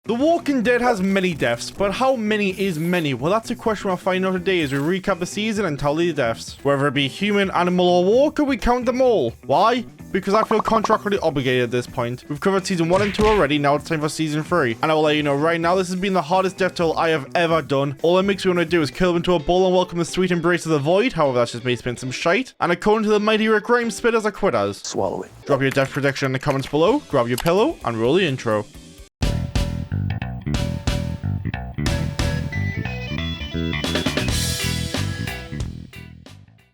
The Walking Dead has many deaths, but how many is many? Well, that's a question we'll find out today as we recap the season and tally the deaths. Whether it be human, animal, or walker, we count them all. Why? Because I feel contractually obligated at this point. We've covered season 1 and 2 already, now it's time for season 3. And I will let you know right now, this has been the hardest death toll I have ever done. All it makes me want to do is kill him into a bowl and welcome the sweet embrace of the void. However, that's just me spitting some shite. And according to the mighty Rick Grimes, spitters are quitters. Swallow it. Drop your death prediction in the comments below, grab your pillow, and roll the intro.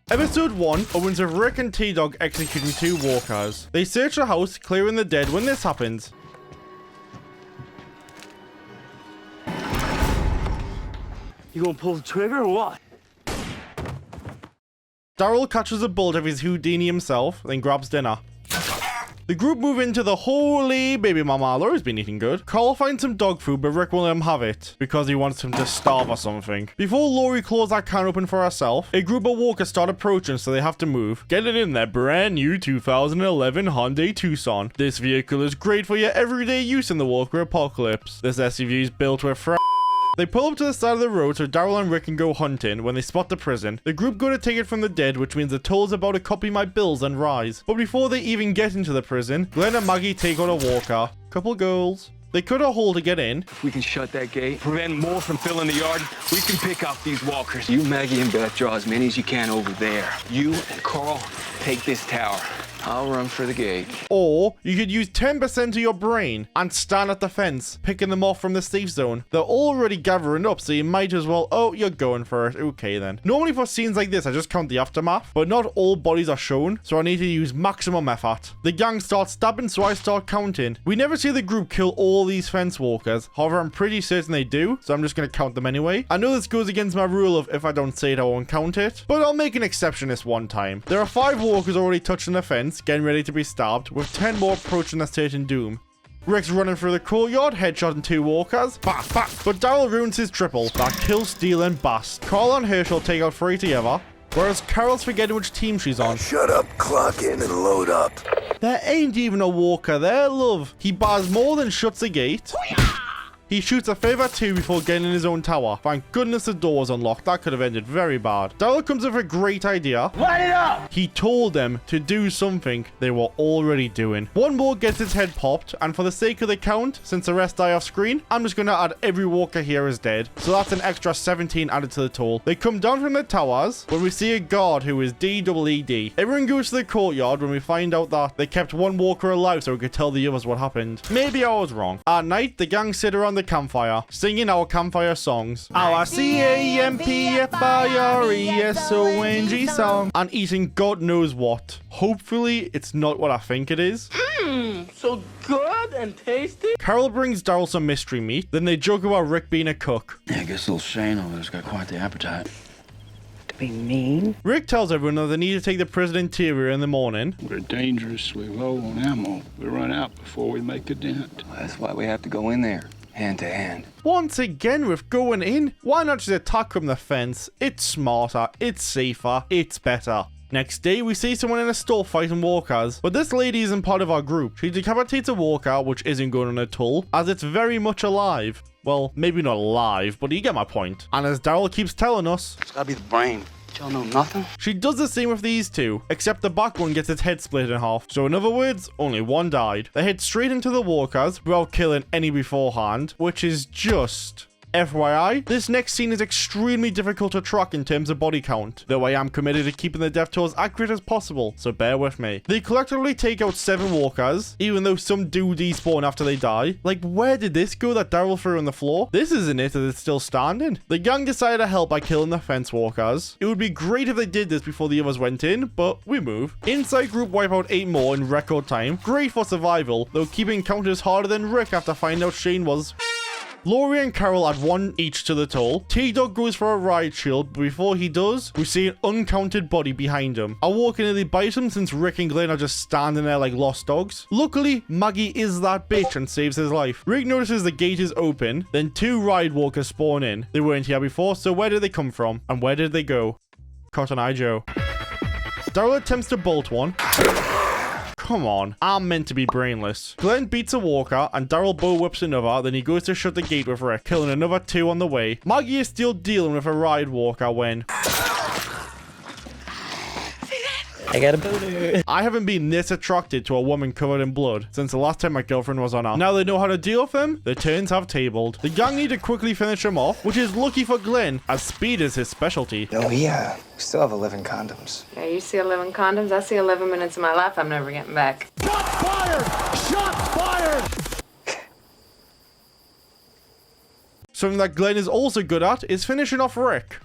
Episode 1 opens with Rick and T-Dog executing 2 walkers. They search the house, clearing the dead when this happens. You gonna pull the trigger or what? Daryl catches a bullet of his Houdini himself, then grabs dinner. The group move into the holy baby mama. Laura's been eating good. Carl finds some dog food, but Rick won't let him have it because he wants him to starve or something. Before Laurie claws that can open for herself, a group of walkers start approaching, so they have to move. Getting in their brand new 2011 Hyundai Tucson. This vehicle is great for your everyday use in the Walker apocalypse. This SUV is built with They pull up to the side of the road so Daryl and Rick can go hunting. When they spot the prison, the group go to take it from the dead, which means the toll's about to copy my bills and rise. But before they even get into the prison, Glenn and Maggie take out a walker. Couple goals. They cut a hole to get in. If we can shut that gate, prevent more from filling the yard, we can pick off these walkers. You, Maggie, and Beth draw as many as you can over there. You and Carl take this tower. I'll run for the gate. Or you could use 10% of your brain and stand at the fence, picking them off from the safe zone. They're already gathering up, so you might as well... Oh, you're going for it. Okay, then. Normally for scenes like this, I just count the aftermath, but not all bodies are shown, so I need to use maximum effort. The gang starts stabbing, so I start counting. We never see the group kill all these fence walkers. However, I'm pretty certain they do, so I'm just going to count them anyway. I know this goes against my rule of if I don't say it, I won't count it, but I'll make an exception this one time. There are 5 walkers already touching the fence, getting ready to be stabbed, with 10 more approaching their certain doom. Rick's running through the courtyard, headshotting 2 walkers. Bah, bah. But Daryl ruins his triple. That kill, steal, and bust. Carl and Herschel take out 3 together, whereas Carol's forgetting which team she's on. Shut up, clock in, and load up. There ain't even a walker there, love. He bars more than shuts the gate. He shoots a favor 2 before getting in his own tower. Thank goodness the door was unlocked. That could have ended very bad. Daryl comes up with a great idea. Light it up! He told them to do something they were already doing. One more gets his head popped, and for the sake of the count, since the rest die off screen, I'm just going to add every walker here is dead. So that's an extra 17 added to the toll. They come down from the towers when we see a guard who is DEED. Everyone goes to the courtyard when we find out that they kept one walker alive so we could tell the others what happened. Maybe I was wrong. At night, the gang sit around the campfire, singing our campfire songs. Our CAMPFIRESONG song, and eating God knows what. Hopefully, it's not what I think it is. So good and tasty. Carol brings Daryl some mystery meat, then they joke about Rick being a cook. Yeah, I guess little Shane over there's got quite the appetite. To be mean? Rick tells everyone that they need to take the prison interior in the morning. We're dangerously low on ammo. We run out before we make a dent. Well, that's why we have to go in there, hand to hand. Once again with going in, why not just attack from the fence? It's smarter, it's safer, it's better. Next day, we see someone in a store fighting walkers, but this lady isn't part of our group. She decapitates a walker, which isn't going on at all, as it's very much alive. Well, maybe not alive, but you get my point. And as Daryl keeps telling us, It's gotta be the brain. Y'all know nothing? she does the same with these 2, except the back one gets its head split in half. So in other words, only 1 died. They head straight into the walkers without killing any beforehand, which is just... FYI, this next scene is extremely difficult to track in terms of body count, though I am committed to keeping the death toll as accurate as possible, so bear with me. They collectively take out 7 walkers, even though some do despawn after they die. Like, where did this go that Daryl threw on the floor? This isn't it as it's still standing. The gang decided to help by killing the fence walkers. It would be great if they did this before the others went in, but we move. Inside group wipe out 8 more in record time. Great for survival, though keeping count is harder than Rick after finding out Shane was... Laurie and Carol add 1 each to the toll. T-Dog goes for a riot shield, but before he does, we see an uncounted body behind him. A walker nearly bites him since Rick and Glenn are just standing there like lost dogs. Luckily, Maggie is that bitch and saves his life. Rick notices the gate is open, then 2 riot walkers spawn in. They weren't here before, so where did they come from? And where did they go? Cotton Eye Joe. Daryl attempts to bolt one. Come on, I'm meant to be brainless. Glenn beats a walker and Daryl bow whips another, then he goes to shut the gate with Rick, killing another 2 on the way. Maggie is still dealing with a riot walker when... I got a boner. I haven't been this attracted to a woman covered in blood since the last time my girlfriend was on her. Now they know how to deal with him, the turns have tabled. The gang need to quickly finish him off, which is lucky for Glenn, as speed is his specialty. No, we still have 11 condoms. Yeah, you see 11 condoms, I see 11 minutes of my life I'm never getting back. Shots fired! Shots fired! Something that Glenn is also good at is finishing off Rick.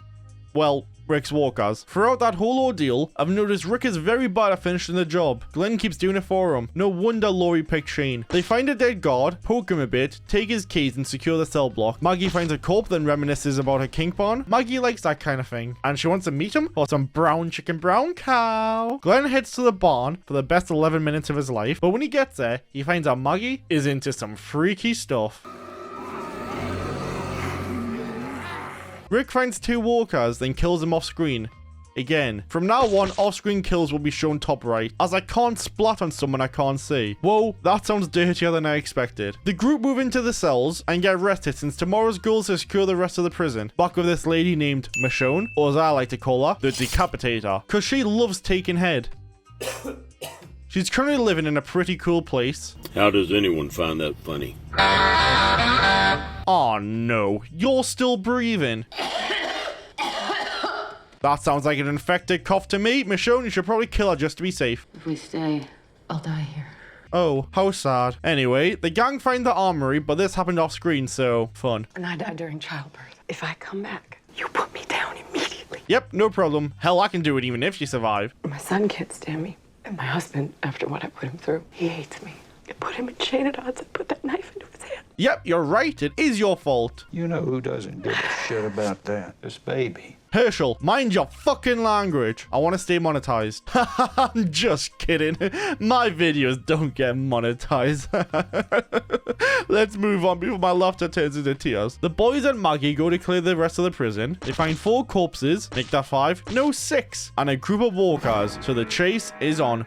Well, Rick's walkers. Throughout that whole ordeal, I've noticed Rick is very bad at finishing the job. Glenn keeps doing it for him. No wonder Laurie picked Shane. They find a dead guard, poke him a bit, take his keys and secure the cell block. Maggie finds a corpse, then reminisces about her kink barn. Maggie likes that kind of thing, and she wants to meet him for some brown chicken brown cow. Glenn heads to the barn for the best 11 minutes of his life, but when he gets there, he finds out Maggie is into some freaky stuff. Rick finds 2 walkers, then kills them off screen. Again. From now on, off-screen kills will be shown top right, as I can't splat on someone I can't see. Whoa, that sounds dirtier than I expected. The group move into the cells and get rested since tomorrow's goal is to secure the rest of the prison. Back with this lady named Michonne, or as I like to call her, the Decapitator, cause she loves taking head. She's currently living in a pretty cool place. How does anyone find that funny? Oh no, you're still breathing. That sounds like an infected cough to me. Michonne, you should probably kill her just to be safe. If we stay, I'll die here. Oh, how sad. Anyway, the gang find the armory, but this happened off screen, so fun. And I died during childbirth. If I come back, you put me down immediately. Yep, no problem. Hell, I can do it even if you survive. My son can't stand me. And my husband, after what I put him through, he hates me. I put him in chain at odds and put that knife into his hand. Yep, you're right. It is your fault. You know who doesn't give a shit about that? This baby. Herschel, mind your fucking language. I want to stay monetized. I'm just kidding. My videos don't get monetized. Let's move on before my laughter turns into tears. The boys and Maggie go to clear the rest of the prison. They find 4 corpses, make that 5, no 6, and a group of walkers. So the chase is on.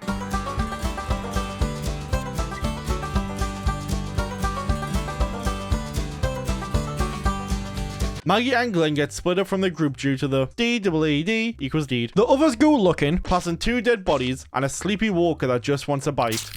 Maggie and Glenn get split up from the group due to the D-double-E-D equals deed. The others go looking, passing 2 dead bodies and a sleepy walker that just wants a bite.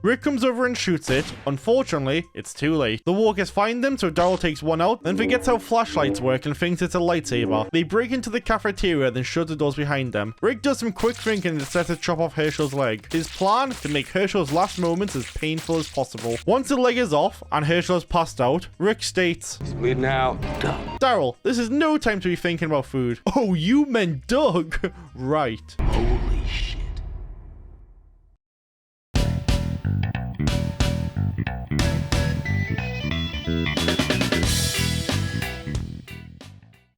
Rick comes over and shoots it. Unfortunately, it's too late. The walkers find them, so Daryl takes one out, then forgets how flashlights work and thinks it's a lightsaber. They break into the cafeteria, then shut the doors behind them. Rick does some quick thinking and decides to chop off Herschel's leg. His plan is to make Herschel's last moments as painful as possible. Once the leg is off and Herschel has passed out, Rick states, He's bleeding out. Daryl, this is no time to be thinking about food. Oh, you meant Doug. Right. Holy shit.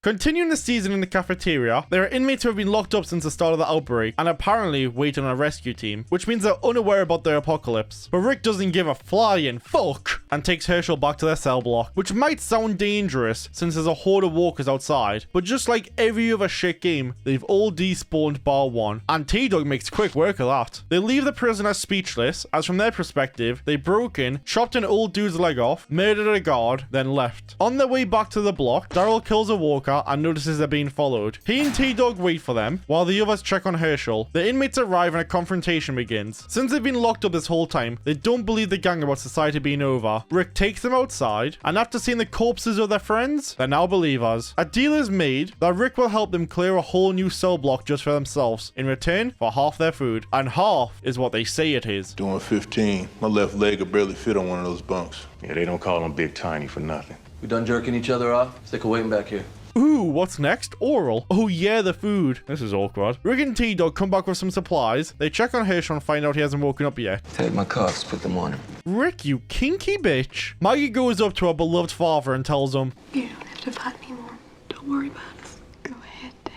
Continuing the season in the cafeteria, there are inmates who have been locked up since the start of the outbreak and apparently waiting on a rescue team, which means they're unaware about their apocalypse. But Rick doesn't give a flying fuck and takes Herschel back to their cell block, which might sound dangerous since there's a horde of walkers outside, but just like every other shit game, they've all despawned bar 1, and T-Dog makes quick work of that. They leave the prisoner speechless, as from their perspective, they broke in, chopped an old dude's leg off, murdered a guard, then left. On their way back to the block, Daryl kills a walker and notices they're being followed. He and T-Dog wait for them, while the others check on Herschel. The inmates arrive and a confrontation begins. Since they've been locked up this whole time, they don't believe the gang about society being over. Rick takes them outside, and after seeing the corpses of their friends, they're now believers. A deal is made that Rick will help them clear a whole new cell block just for themselves, in return for half their food. And half is what they say it is. Doing 15, my left leg could barely fit on one of those bunks. Yeah, they don't call them Big Tiny for nothing. We done jerking each other off? Sick of waiting back here. Ooh, what's next? Oral. Oh yeah, the food. This is awkward. Rick and T-Dog come back with some supplies. They check on Herschel and find out he hasn't woken up yet. Take my cuffs, put them on him. Rick, you kinky bitch. Maggie goes up to her beloved father and tells him, You don't have to fight anymore. Don't worry about us. Go ahead, Dad.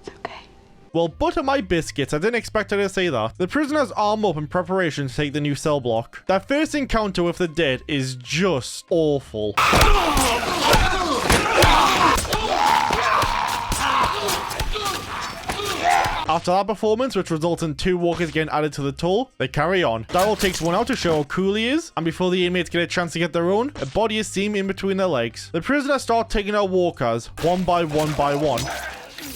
It's okay. well, butter my biscuits. I didn't expect her to say that. The prisoners arm up in preparation to take the new cell block. That first encounter with the dead is just awful. After that performance, which results in 2 walkers getting added to the toll, they carry on. Daryl takes one out to show how cool he is, and before the inmates get a chance to get their own, a body is seen in between their legs. The prisoners start taking out walkers, one by one,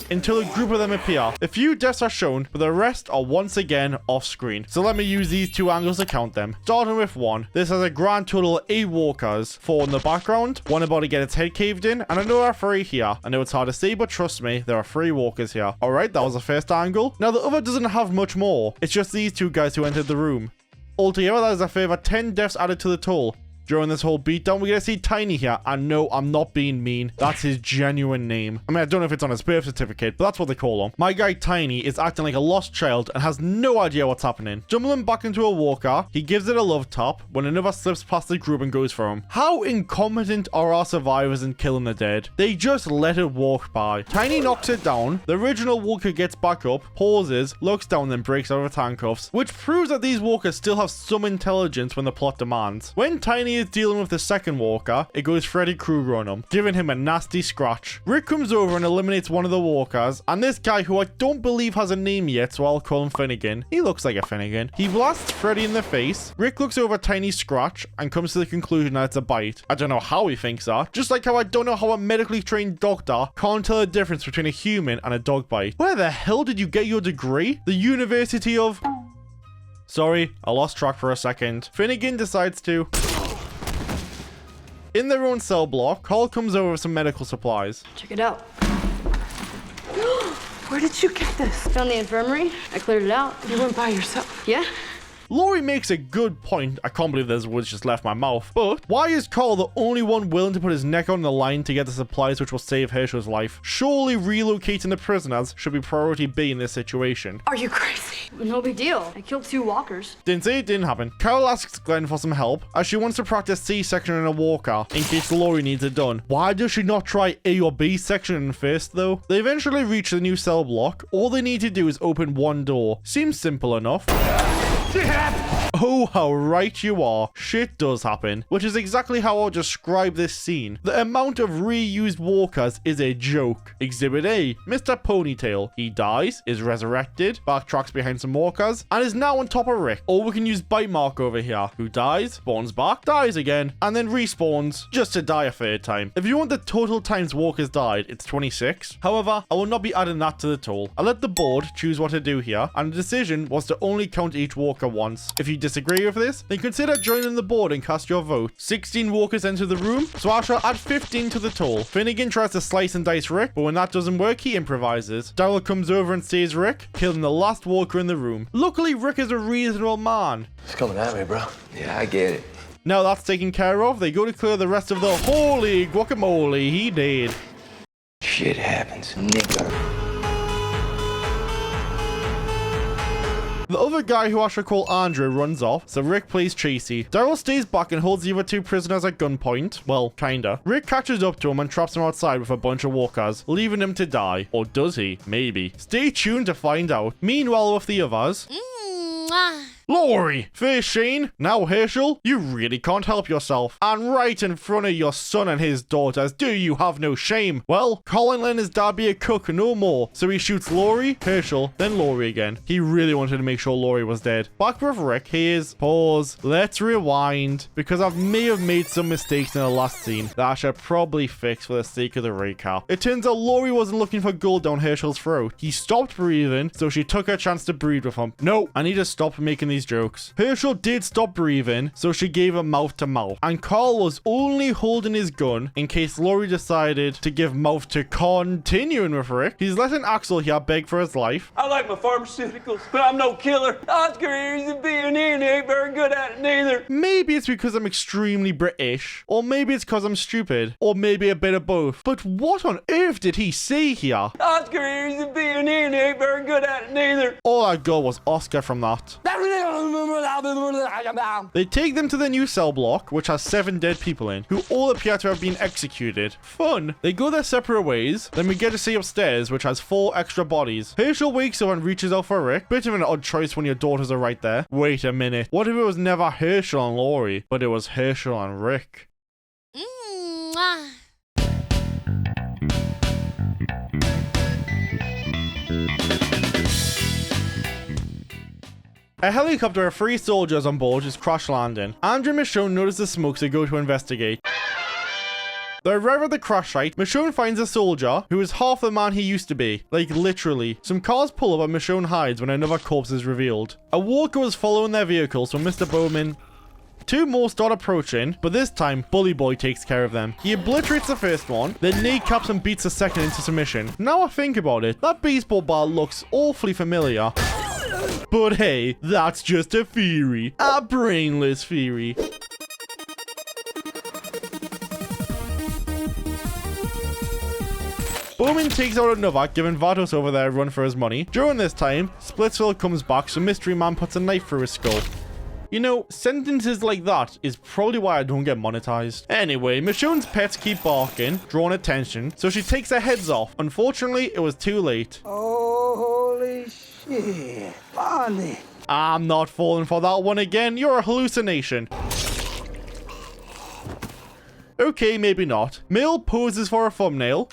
until a group of them appear. A few deaths are shown, but the rest are once again off screen. So let me use these 2 angles to count them. Starting with 1. This has a grand total of 8 walkers. 4 in the background, 1 about to get its head caved in, and another 3 here. I know it's hard to see, but trust me, there are 3 walkers here. Alright, that was the first angle. Now the other doesn't have much more. It's just these 2 guys who entered the room. Altogether, that is a further 10 deaths added to the toll. During this whole beatdown, we're going to see Tiny here. And no, I'm not being mean. That's his genuine name. I mean, I don't know if it's on his birth certificate, but that's what they call him. My guy Tiny is acting like a lost child and has no idea what's happening. Stumbling back into a walker, he gives it a love tap when another slips past the group and goes for him. How incompetent are our survivors in killing the dead? They just let it walk by. Tiny knocks it down. The original walker gets back up, pauses, looks down, then breaks out of handcuffs, which proves that these walkers still have some intelligence when the plot demands. When Tiny is dealing with the second walker, it goes Freddy Krueger on him, giving him a nasty scratch. Rick comes over and eliminates one of the walkers, and this guy, who I don't believe has a name yet, so I'll call him Finnegan. He looks like a Finnegan. He blasts Freddy in the face. Rick looks over Tiny's scratch and comes to the conclusion that it's a bite. I don't know how he thinks that, just like how I don't know how a medically trained doctor can't tell the difference between a human and a dog bite. Where the hell did you get your degree? The University of... Sorry, I lost track for a second. Finnegan decides to... In their own cell block, Carl comes over with some medical supplies. Check it out. Where did you get this? Found the infirmary. I cleared it out. You went by yourself? Yeah. Laurie makes a good point. I can't believe those words just left my mouth. But why is Carl the only one willing to put his neck on the line to get the supplies which will save Herschel's life? Surely relocating the prisoners should be priority B in this situation. Are you crazy? No big deal. I killed 2 walkers. Didn't say it didn't happen. Carol asks Glenn for some help as she wants to practice C-section in a walker in case Laurie needs it done. Why does she not try A or B section first though? They eventually reach the new cell block. All they need to do is open one door. Seems simple enough. Oh, how right you are. Shit does happen, which is exactly how I'll describe this scene. The amount of reused walkers is a joke. Exhibit A, Mr. Ponytail. He dies, is resurrected, backtracks behind some walkers, and is now on top of Rick. Or we can use Bite Mark over here, who dies, spawns back, dies again, and then respawns just to die a 3rd time. If you want the total times walkers died, it's 26. However, I will not be adding that to the total. I let the board choose what to do here, and the decision was to only count each walker once. If you disagree with this, then consider joining the board and cast your vote. 16 walkers enter the room, so I shall add 15 to the toll. Finnegan tries to slice and dice Rick, but when that doesn't work, he improvises. Daryl comes over and saves Rick, killing the last walker in the room. Luckily, Rick is a reasonable man. He's coming at me, bro. Yeah, I get it. Now that's taken care of, they go to clear the rest of the holy guacamole. He did. Shit happens, nigga. The other guy, who I should call Andrew, runs off, so Rick plays Chasey. Daryl stays back and holds the other 2 prisoners at gunpoint. Well, kinda. Rick catches up to him and traps him outside with a bunch of walkers, leaving him to die. Or does he? Maybe. Stay tuned to find out. Meanwhile, with the others... Laurie! First Shane, now Herschel, you really can't help yourself. And right in front of your son and his daughters, do you have no shame? Well, Colin let his dad be a cook, no more. So he shoots Laurie, Herschel, then Laurie again. He really wanted to make sure Laurie was dead. Back with Rick, here's... Pause. Let's rewind. Because I may have made some mistakes in the last scene that I should probably fix for the sake of the recap. It turns out Laurie wasn't looking for gold down Herschel's throat. He stopped breathing, so she took her chance to breed with him. No, I need to stop making these these jokes. Herschel did stop breathing, so she gave him mouth to mouth. And Carl was only holding his gun in case Laurie decided to give mouth to continuing with Rick. He's letting Axel here beg for his life. I like my pharmaceuticals, but I'm no killer. Oscar isn't being in, ain't very good at it neither. Maybe it's because I'm extremely British, or maybe it's because I'm stupid, or maybe a bit of both. But what on earth did he say here? Oscar isn't being in, ain't very good at it neither. All I got was Oscar from that. They take them to the new cell block, which has 7 dead people in, who all appear to have been executed. Fun. They go their separate ways. Then we get to see upstairs, which has 4 extra bodies. Herschel wakes up and reaches out for Rick. Bit of an odd choice when your daughters are right there. Wait a minute. What if it was never Herschel and Laurie, but it was Herschel and Rick? A helicopter with 3 soldiers on board is crash landing. Andrew and Michonne notice the smoke, so go to investigate. They arrive at the crash site. Michonne finds a soldier who is half the man he used to be. Like, literally. Some cars pull up and Michonne hides when another corpse is revealed. A walker was following their vehicle, so Mr. Bowman... 2 more start approaching, but this time, Bully Boy takes care of them. He obliterates the first one, then kneecaps and beats the second into submission. Now I think about it, that baseball bat looks awfully familiar. But hey, that's just a theory. A brainless theory. Bowman takes out another, giving Vados over there a run for his money. During this time, Splitsville comes back, so Mystery Man puts a knife through his skull. You know, sentences like that is probably why I don't get monetized. Anyway, Michonne's pets keep barking, drawing attention, so she takes their heads off. Unfortunately, it was too late. Oh, holy shit. Bonnie. I'm not falling for that one again. You're a hallucination. Okay, maybe not. Mill poses for a thumbnail.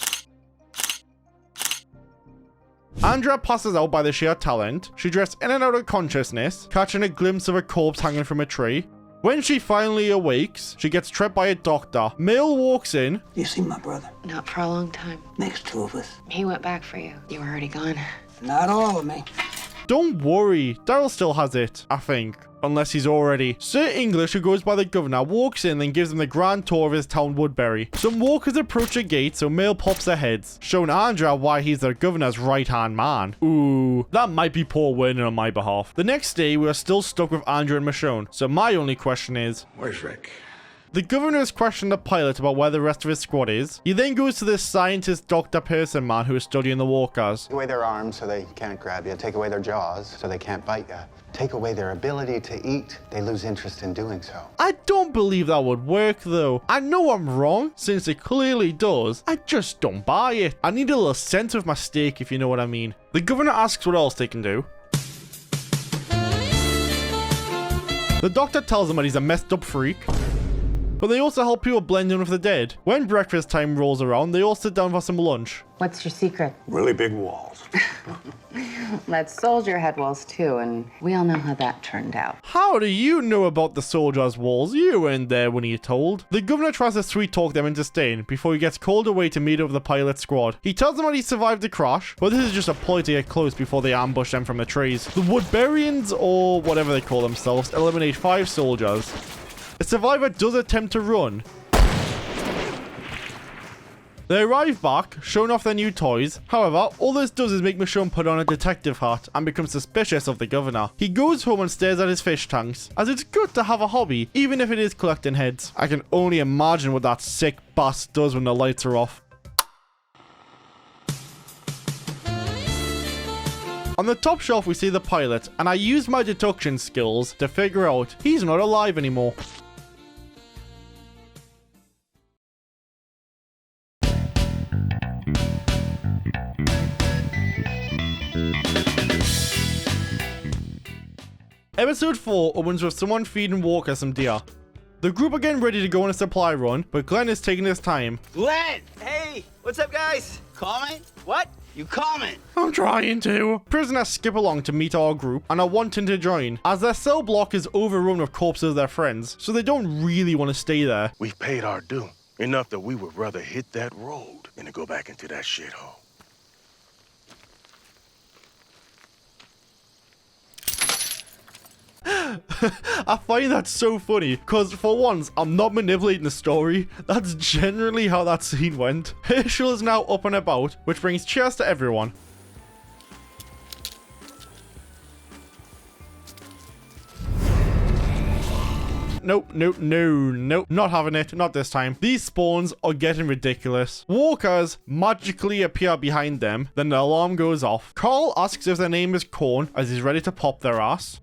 Andrea passes out by the sheer talent. She drifts in and out of consciousness, catching a glimpse of a corpse hanging from a tree. When she finally awakes, she gets trapped by a doctor. Mill walks in. You see my brother? Not for a long time. Next 2 of us. He went back for you. You were already gone. Not all of me. Don't worry, Daryl still has it, I think. Unless he's already. Sir English, who goes by the governor, walks in and gives them the grand tour of his town, Woodbury. Some walkers approach a gate, so Mill pops their heads, showing Andrea why he's the governor's right-hand man. Ooh, that might be poor winning on my behalf. The next day, we are still stuck with Andrea and Michonne, so my only question is... Where's Rick? The governor has questioned the pilot about where the rest of his squad is. He then goes to this scientist doctor person man who is studying the walkers. Take away their arms so they can't grab you. Take away their jaws so they can't bite you. Take away their ability to eat. They lose interest in doing so. I don't believe that would work though. I know I'm wrong, since it clearly does. I just don't buy it. I need a little sense of my steak, if you know what I mean. The governor asks what else they can do. The doctor tells him that he's a messed up freak. But they also help people blend in with the dead. When breakfast time rolls around, they all sit down for some lunch. What's your secret? Really big walls. That soldier had walls too, and we all know how that turned out. How do you know about the soldier's walls? You weren't there when he told. The governor tries to sweet talk them into staying before he gets called away to meet up with the pilot squad. He tells them that he survived the crash, but this is just a ploy to get close before they ambush them from the trees. The Woodburyans, or whatever they call themselves, eliminate 5 soldiers. A survivor does attempt to run. They arrive back, showing off their new toys. However, all this does is make Michonne put on a detective hat and become suspicious of the governor. He goes home and stares at his fish tanks, as it's good to have a hobby, even if it is collecting heads. I can only imagine what that sick bastard does when the lights are off. On the top shelf we see the pilot, and I used my deduction skills to figure out he's not alive anymore. Episode 4 opens with someone feeding Walker some deer. The group are getting ready to go on a supply run, but Glenn is taking his time. Glenn! Hey! What's up, guys? Comment? What? You comment? I'm trying to. Prisoners skip along to meet our group and are wanting to join, as their cell block is overrun with corpses of their friends, so they don't really want to stay there. We've paid our due, enough that we would rather hit that road than to go back into that shithole. I find that so funny, because for once, I'm not manipulating the story. That's generally how that scene went. Herschel is now up and about, which brings cheers to everyone. Nope, not having it, not this time. These spawns are getting ridiculous. Walkers magically appear behind them, then the alarm goes off. Carl asks if their name is Corn, as he's ready to pop their ass.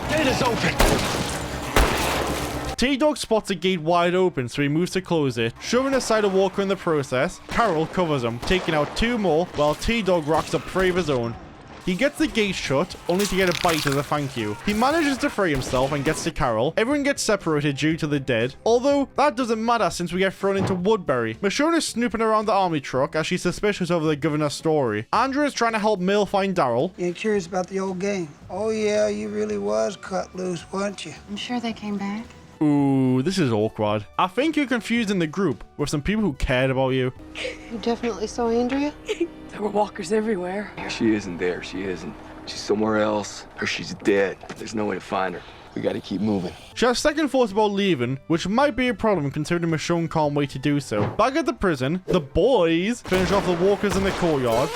Gate is open. T-Dog spots a gate wide open, so he moves to close it, shoving aside a walker in the process. Carol covers him, taking out 2 more, while T-Dog rocks up 3 of his own. He gets the gate shut, only to get a bite as a thank you. He manages to free himself and gets to Carol. Everyone gets separated due to the dead, although that doesn't matter since we get thrown into Woodbury. Michonne is snooping around the army truck as she's suspicious of the governor's story. Andrew is trying to help Mill find Daryl. You ain't curious about the old gang? Oh yeah, you really was cut loose, weren't you? I'm sure they came back. Ooh, this is awkward. I think you're confused in the group with some people who cared about you. You definitely saw Andrea? There were walkers everywhere. She isn't there. She isn't. She's somewhere else, or she's dead. There's no way to find her. We gotta keep moving. She has second thoughts about leaving, which might be a problem considering Michonne can't wait to do so. Back at the prison, the boys finish off the walkers in the courtyard.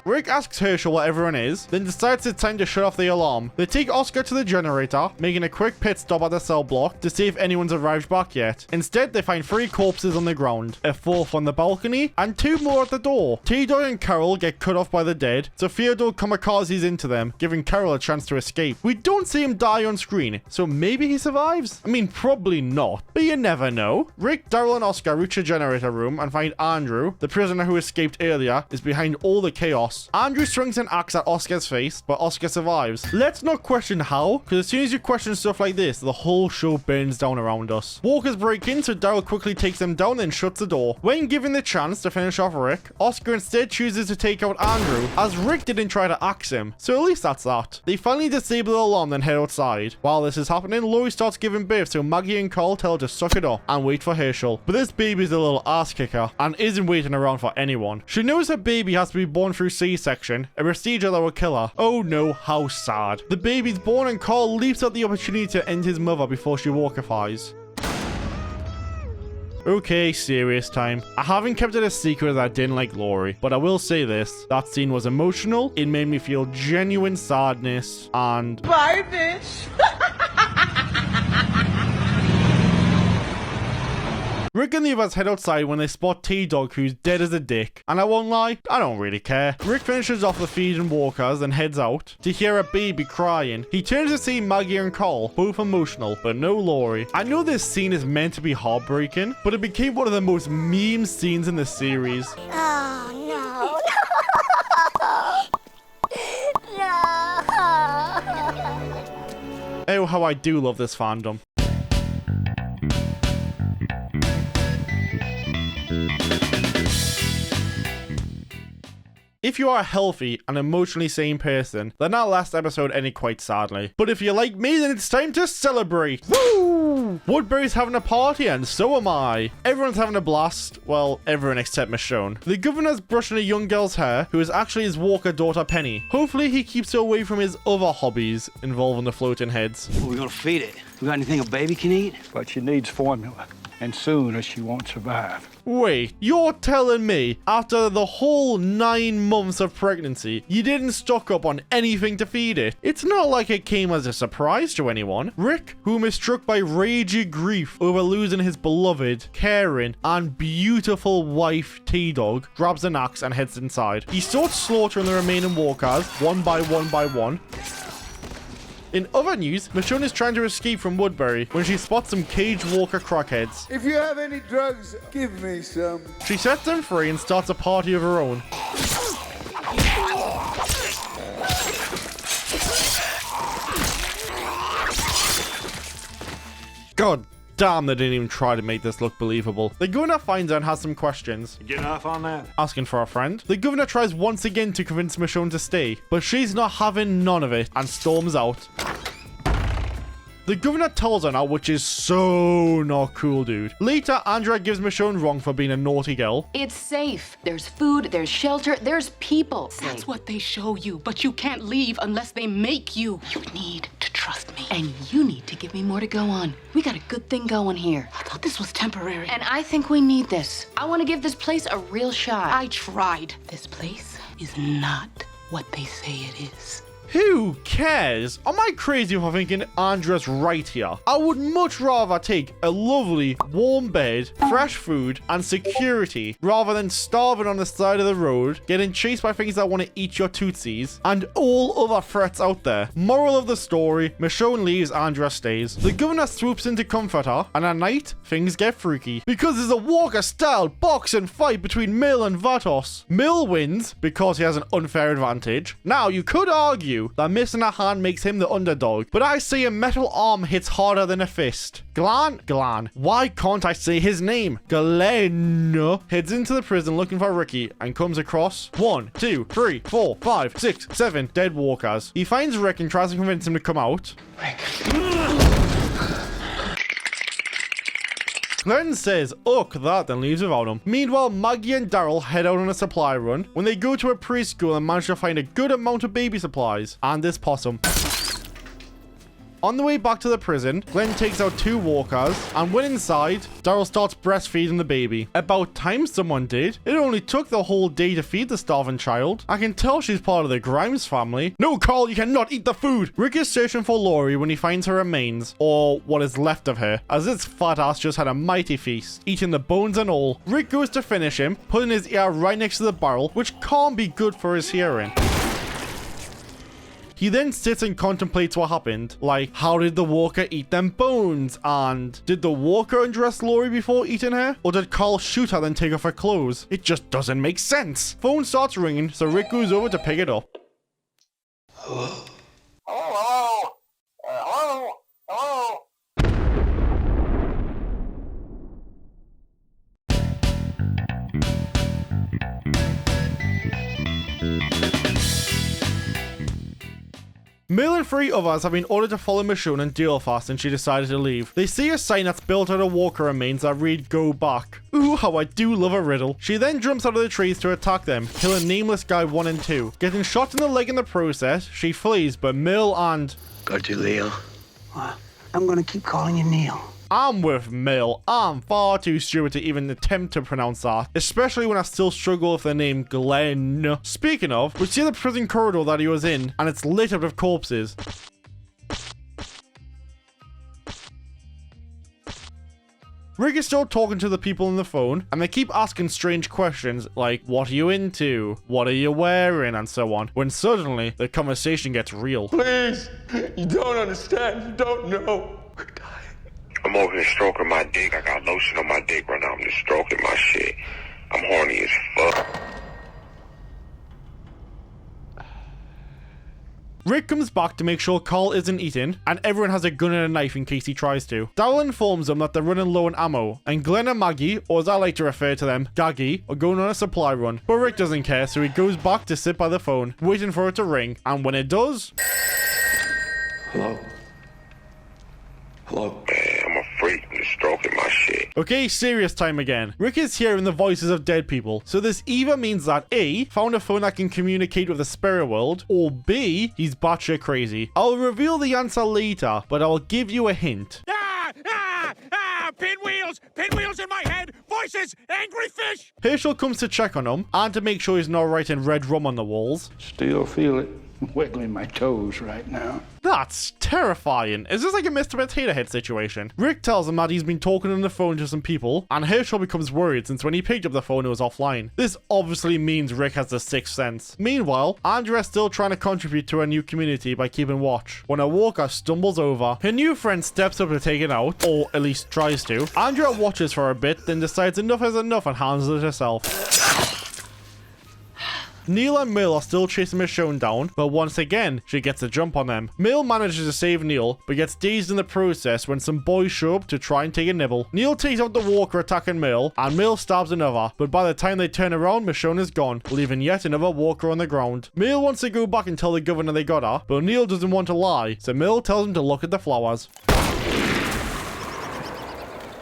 Rick asks Herschel what everyone is, then decides it's time to shut off the alarm. They take Oscar to the generator, making a quick pit stop at the cell block to see if anyone's arrived back yet. Instead, they find 3 corpses on the ground, a 4th on the balcony, and 2 more at the door. T-Dog and Carol get cut off by the dead, so Theodore kamikazes into them, giving Carol a chance to escape. We don't see him die on screen, so maybe he survives? I mean, probably not, but you never know. Rick, Daryl, and Oscar reach the generator room and find Andrew, the prisoner who escaped earlier, is behind all the chaos. Andrew swings an axe at Oscar's face, but Oscar survives. Let's not question how, because as soon as you question stuff like this, the whole show burns down around us. Walkers break in, so Daryl quickly takes them down and shuts the door. When given the chance to finish off Rick, Oscar instead chooses to take out Andrew, as Rick didn't try to axe him, so at least that's that. They finally disable the alarm, then head outside. While this is happening, Lori starts giving birth, so Maggie and Carl tell her to suck it up and wait for Herschel. But this baby's a little ass kicker and isn't waiting around for anyone. She knows her baby has to be born through C-section, a procedure that will kill her. Oh no, how sad. The baby's born and Carl leaps at the opportunity to end his mother before she walkifies. Okay, serious time. I haven't kept it a secret that I didn't like Lori, but I will say this. That scene was emotional. It made me feel genuine sadness and... Bye, bitch. Rick and the others head outside when they spot T-Dog, who's dead as a dick. And I won't lie, I don't really care. Rick finishes off the feed and walkers and heads out to hear a baby crying. He turns to see Maggie and Carl, both emotional, but no Lori. I know this scene is meant to be heartbreaking, but it became one of the most meme scenes in the series. Oh, no. Oh, how I do love this fandom. If you are a healthy and emotionally sane person, then that last episode ended quite sadly. But if you're like me, then it's time to celebrate. Woo! Woodbury's having a party and so am I. Everyone's having a blast. Well, everyone except Michonne. The governor's brushing a young girl's hair, who is actually his walker daughter Penny. Hopefully he keeps her away from his other hobbies involving the floating heads. Well, we're gonna feed it. We got anything a baby can eat? But she needs formula, and soon or she won't survive. Wait, you're telling me after the whole 9 months of pregnancy, you didn't stock up on anything to feed it? It's not like it came as a surprise to anyone. Rick, whom is struck by raging grief over losing his beloved, caring, and beautiful wife T-Dog, grabs an axe and heads inside. He starts slaughtering the remaining walkers, one by one. In other news, Michonne is trying to escape from Woodbury when she spots some cage walker crackheads. If you have any drugs, give me some. She sets them free and starts a party of her own. God damn, they didn't even try to make this look believable. The governor finds her and has some questions. Getting off on that? Asking for a friend. The governor tries once again to convince Michonne to stay, but she's not having none of it and storms out. The governor tells her now, which is so not cool, dude. Later, Andrea gives Michonne wrong for being a naughty girl. It's safe. There's food, there's shelter, there's people. That's what they show you, but you can't leave unless they make you. You need to trust me. And you need to give me more to go on. We got a good thing going here. I thought this was temporary. And I think we need this. I want to give this place a real shot. I tried. This place is not what they say it is. Who cares? Am I crazy for thinking Andrea's right here? I would much rather take a lovely, warm bed, fresh food, and security, rather than starving on the side of the road, getting chased by things that want to eat your tootsies, and all other threats out there. Moral of the story, Michonne leaves, Andrea stays. The governor swoops in to comfort her, and at night, things get freaky. Because there's a Walker-style boxing fight between Mill and Vatos. Mill wins because he has an unfair advantage. Now, you could argue that missing a hand makes him the underdog, but I say a metal arm hits harder than a fist. Glenn, why can't I say his name? Glenn heads into the prison looking for Ricky and comes across 1, 2, 3, 4, 5, 6, 7 dead walkers. He finds Rick and tries to convince him to come out. Glenn says, "Uck that," then leaves without him. Meanwhile, Maggie and Daryl head out on a supply run when they go to a preschool and manage to find a good amount of baby supplies and this possum. On the way back to the prison, Glenn takes out 2 walkers, and when inside, Daryl starts breastfeeding the baby. About time someone did. It only took the whole day to feed the starving child. I can tell she's part of the Grimes family. No, Carl, you cannot eat the food! Rick is searching for Laurie when he finds her remains, or what is left of her, as its fat ass just had a mighty feast, eating the bones and all. Rick goes to finish him, putting his ear right next to the barrel, which can't be good for his hearing. He then sits and contemplates what happened, like, how did the walker eat them bones? And did the walker undress Laurie before eating her? Or did Carl shoot her then take off her clothes? It just doesn't make sense. Phone starts ringing, so Rick goes over to pick it up. Hello? Hello? Hello? Hello? Mill and 3 others have been ordered to follow Michonne and deal fast since she decided to leave. They see a sign that's built out of walker remains that read "Go back." Ooh, how I do love a riddle. She then jumps out of the trees to attack them, killing Nameless Guy 1 and 2. Getting shot in the leg in the process, she flees, but Mill and... Got you, Leo. I'm gonna keep calling you Neil. I'm with Mill. I'm far too stupid to even attempt to pronounce that, especially when I still struggle with the name Glenn. Speaking of, we see the prison corridor that he was in, and it's lit up with corpses. Rick is still talking to the people on the phone, and they keep asking strange questions like, what are you into? What are you wearing? And so on, when suddenly the conversation gets real. Please, you don't understand. You don't know. We're dying. I'm over here stroking my dick. I got lotion on my dick right now. I'm just stroking my shit. I'm horny as fuck. Rick comes back to make sure Carl isn't eaten, and everyone has a gun and a knife in case he tries to. Daryl informs them that they're running low on ammo, and Glenn and Maggie, or as I like to refer to them, Gaggy, are going on a supply run. But Rick doesn't care, so he goes back to sit by the phone, waiting for it to ring, and when it does... Hello? Hello? Man, I'm a freak. I'm just stroking my shit. Okay, serious time again. Rick is hearing the voices of dead people, so this either means that A, found a phone that can communicate with the spirit world, or B, he's batshit crazy. I'll reveal the answer later, but I'll give you a hint. Pinwheels in my head! Voices! Angry fish! Herschel comes to check on him, and to make sure he's not writing red rum on the walls. Still feel it wiggling my toes right now. That's terrifying. Is this like a Mr. Potato Head situation? Rick tells him that he's been talking on the phone to some people, and Herschel becomes worried since when he picked up the phone it was offline. This obviously means Rick has the sixth sense. Meanwhile, Andrea's still trying to contribute to her new community by keeping watch, when a walker stumbles over. Her new friend steps up to take it out, or at least tries to. Andrea watches for a bit, then decides enough is enough and handles it herself. Neil and Mill are still chasing Michonne down, but once again, she gets a jump on them. Mill manages to save Neil, but gets dazed in the process when some boys show up to try and take a nibble. Neil takes out the walker attacking Mill, and Mill stabs another, but by the time they turn around, Michonne is gone, leaving yet another walker on the ground. Mill wants to go back and tell the governor they got her, but Neil doesn't want to lie, so Mill tells him to look at the flowers.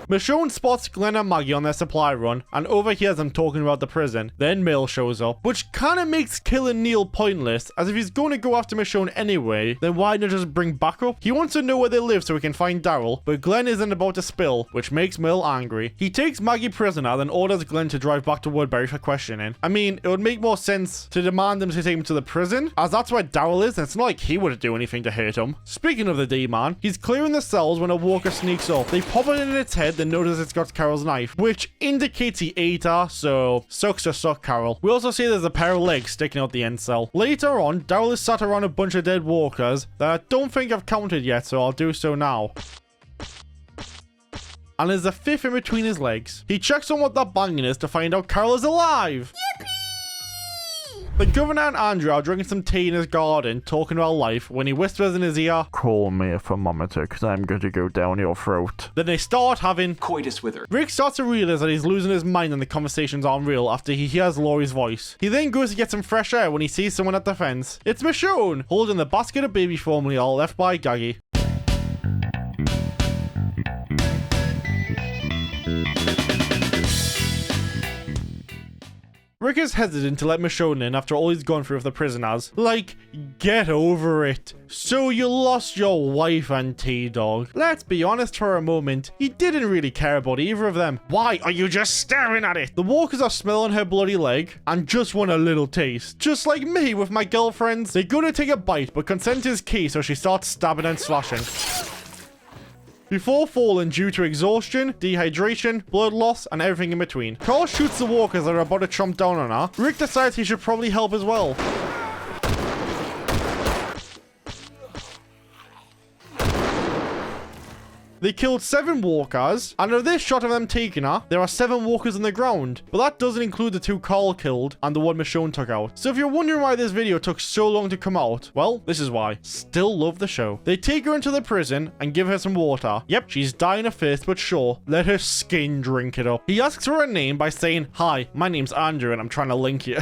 Michonne spots Glenn and Maggie on their supply run and overhears them talking about the prison. Then Mill shows up, which kind of makes killing Neil pointless, as if he's going to go after Michonne anyway, then why not just bring backup? He wants to know where they live so he can find Daryl, but Glenn isn't about to spill, which makes Mill angry. He takes Maggie prisoner, then orders Glenn to drive back to Woodbury for questioning. I mean, it would make more sense to demand them to take him to the prison, as that's where Daryl is, and it's not like he wouldn't do anything to hurt him. Speaking of the D-man, he's clearing the cells when a walker sneaks up. They pop it in its head, then notice it's got Carol's knife, which indicates he ate her, so sucks to suck, Carol. We also see there's a pair of legs sticking out the end cell. Later on, Daryl is sat around a bunch of dead walkers that I don't think I've counted yet, so I'll do so now. And there's a fifth in between his legs. He checks on what that banging is to find out Carol is alive! Yippee! The governor and Andrew are drinking some tea in his garden, talking about life, when he whispers in his ear, "Call me a thermometer, because I'm going to go down your throat." Then they start having coitus with her. Rick starts to realize that he's losing his mind and the conversations aren't real after he hears Laurie's voice. He then goes to get some fresh air when he sees someone at the fence. It's Michonne, holding the basket of baby formula left by Gaggy. Rick is hesitant to let Michonne in after all he's gone through with the prisoners. Like, get over it. So you lost your wife and T-Dog. Let's be honest for a moment, he didn't really care about either of them. Why are you just staring at it? The walkers are smelling her bloody leg and just want a little taste. Just like me with my girlfriends. They go to take a bite, but consent is key, so she starts stabbing and slashing. Before falling due to exhaustion, dehydration, blood loss, and everything in between. Carl shoots the walkers that are about to chomp down on her. Rick decides he should probably help as well. They killed 7 walkers, and of this shot of them taking her, there are 7 walkers on the ground. But that doesn't include the 2 Carl killed and the one Michonne took out. So if you're wondering why this video took so long to come out, well, this is why. Still love the show. They take her into the prison and give her some water. Yep, she's dying of thirst, but sure, let her skin drink it up. He asks for her name by saying, "Hi, my name's Andrew and I'm trying to link you."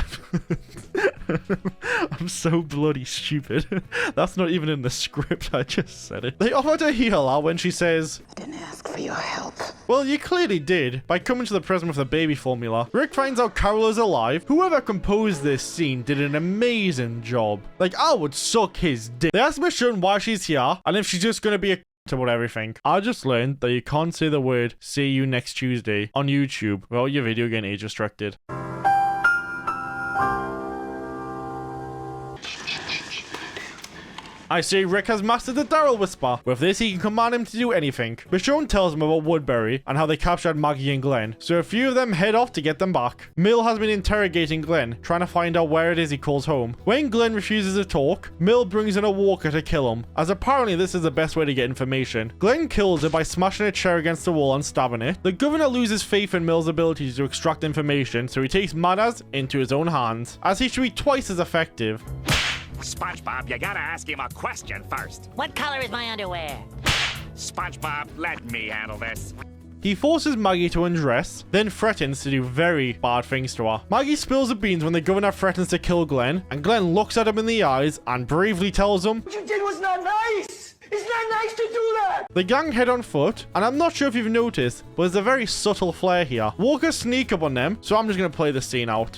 I'm so bloody stupid. That's not even in the script, I just said it. They offer to heal her when she says, I didn't ask for your help. well, you clearly did, by coming to the prison with the baby formula. Rick finds out Carol is alive. Whoever composed this scene did an amazing job. Like, I would suck his dick. They ask Michonne why she's here, and if she's just gonna be a about everything. I just learned that you can't say the word "see you next Tuesday" on YouTube without your video getting age restricted. I say Rick has mastered the Daryl whisper. With this, he can command him to do anything. Michonne tells him about Woodbury and how they captured Maggie and Glenn, so a few of them head off to get them back. Mill has been interrogating Glenn, trying to find out where it is he calls home. When Glenn refuses to talk, Mill brings in a walker to kill him, as apparently this is the best way to get information. Glenn kills it by smashing a chair against the wall and stabbing it. The governor loses faith in Mill's ability to extract information, so he takes matters into his own hands, as he should be twice as effective. SpongeBob, you gotta ask him a question first. What color is my underwear? SpongeBob, let me handle this. He forces Maggie to undress, then threatens to do very bad things to her. Maggie spills the beans when the governor threatens to kill Glenn, and Glenn looks at him in the eyes and bravely tells him, What you did was not nice! It's not nice to do that! The gang head on foot, and I'm not sure if you've noticed, but there's a very subtle flair here. Walkers sneak up on them, so I'm just gonna play the scene out.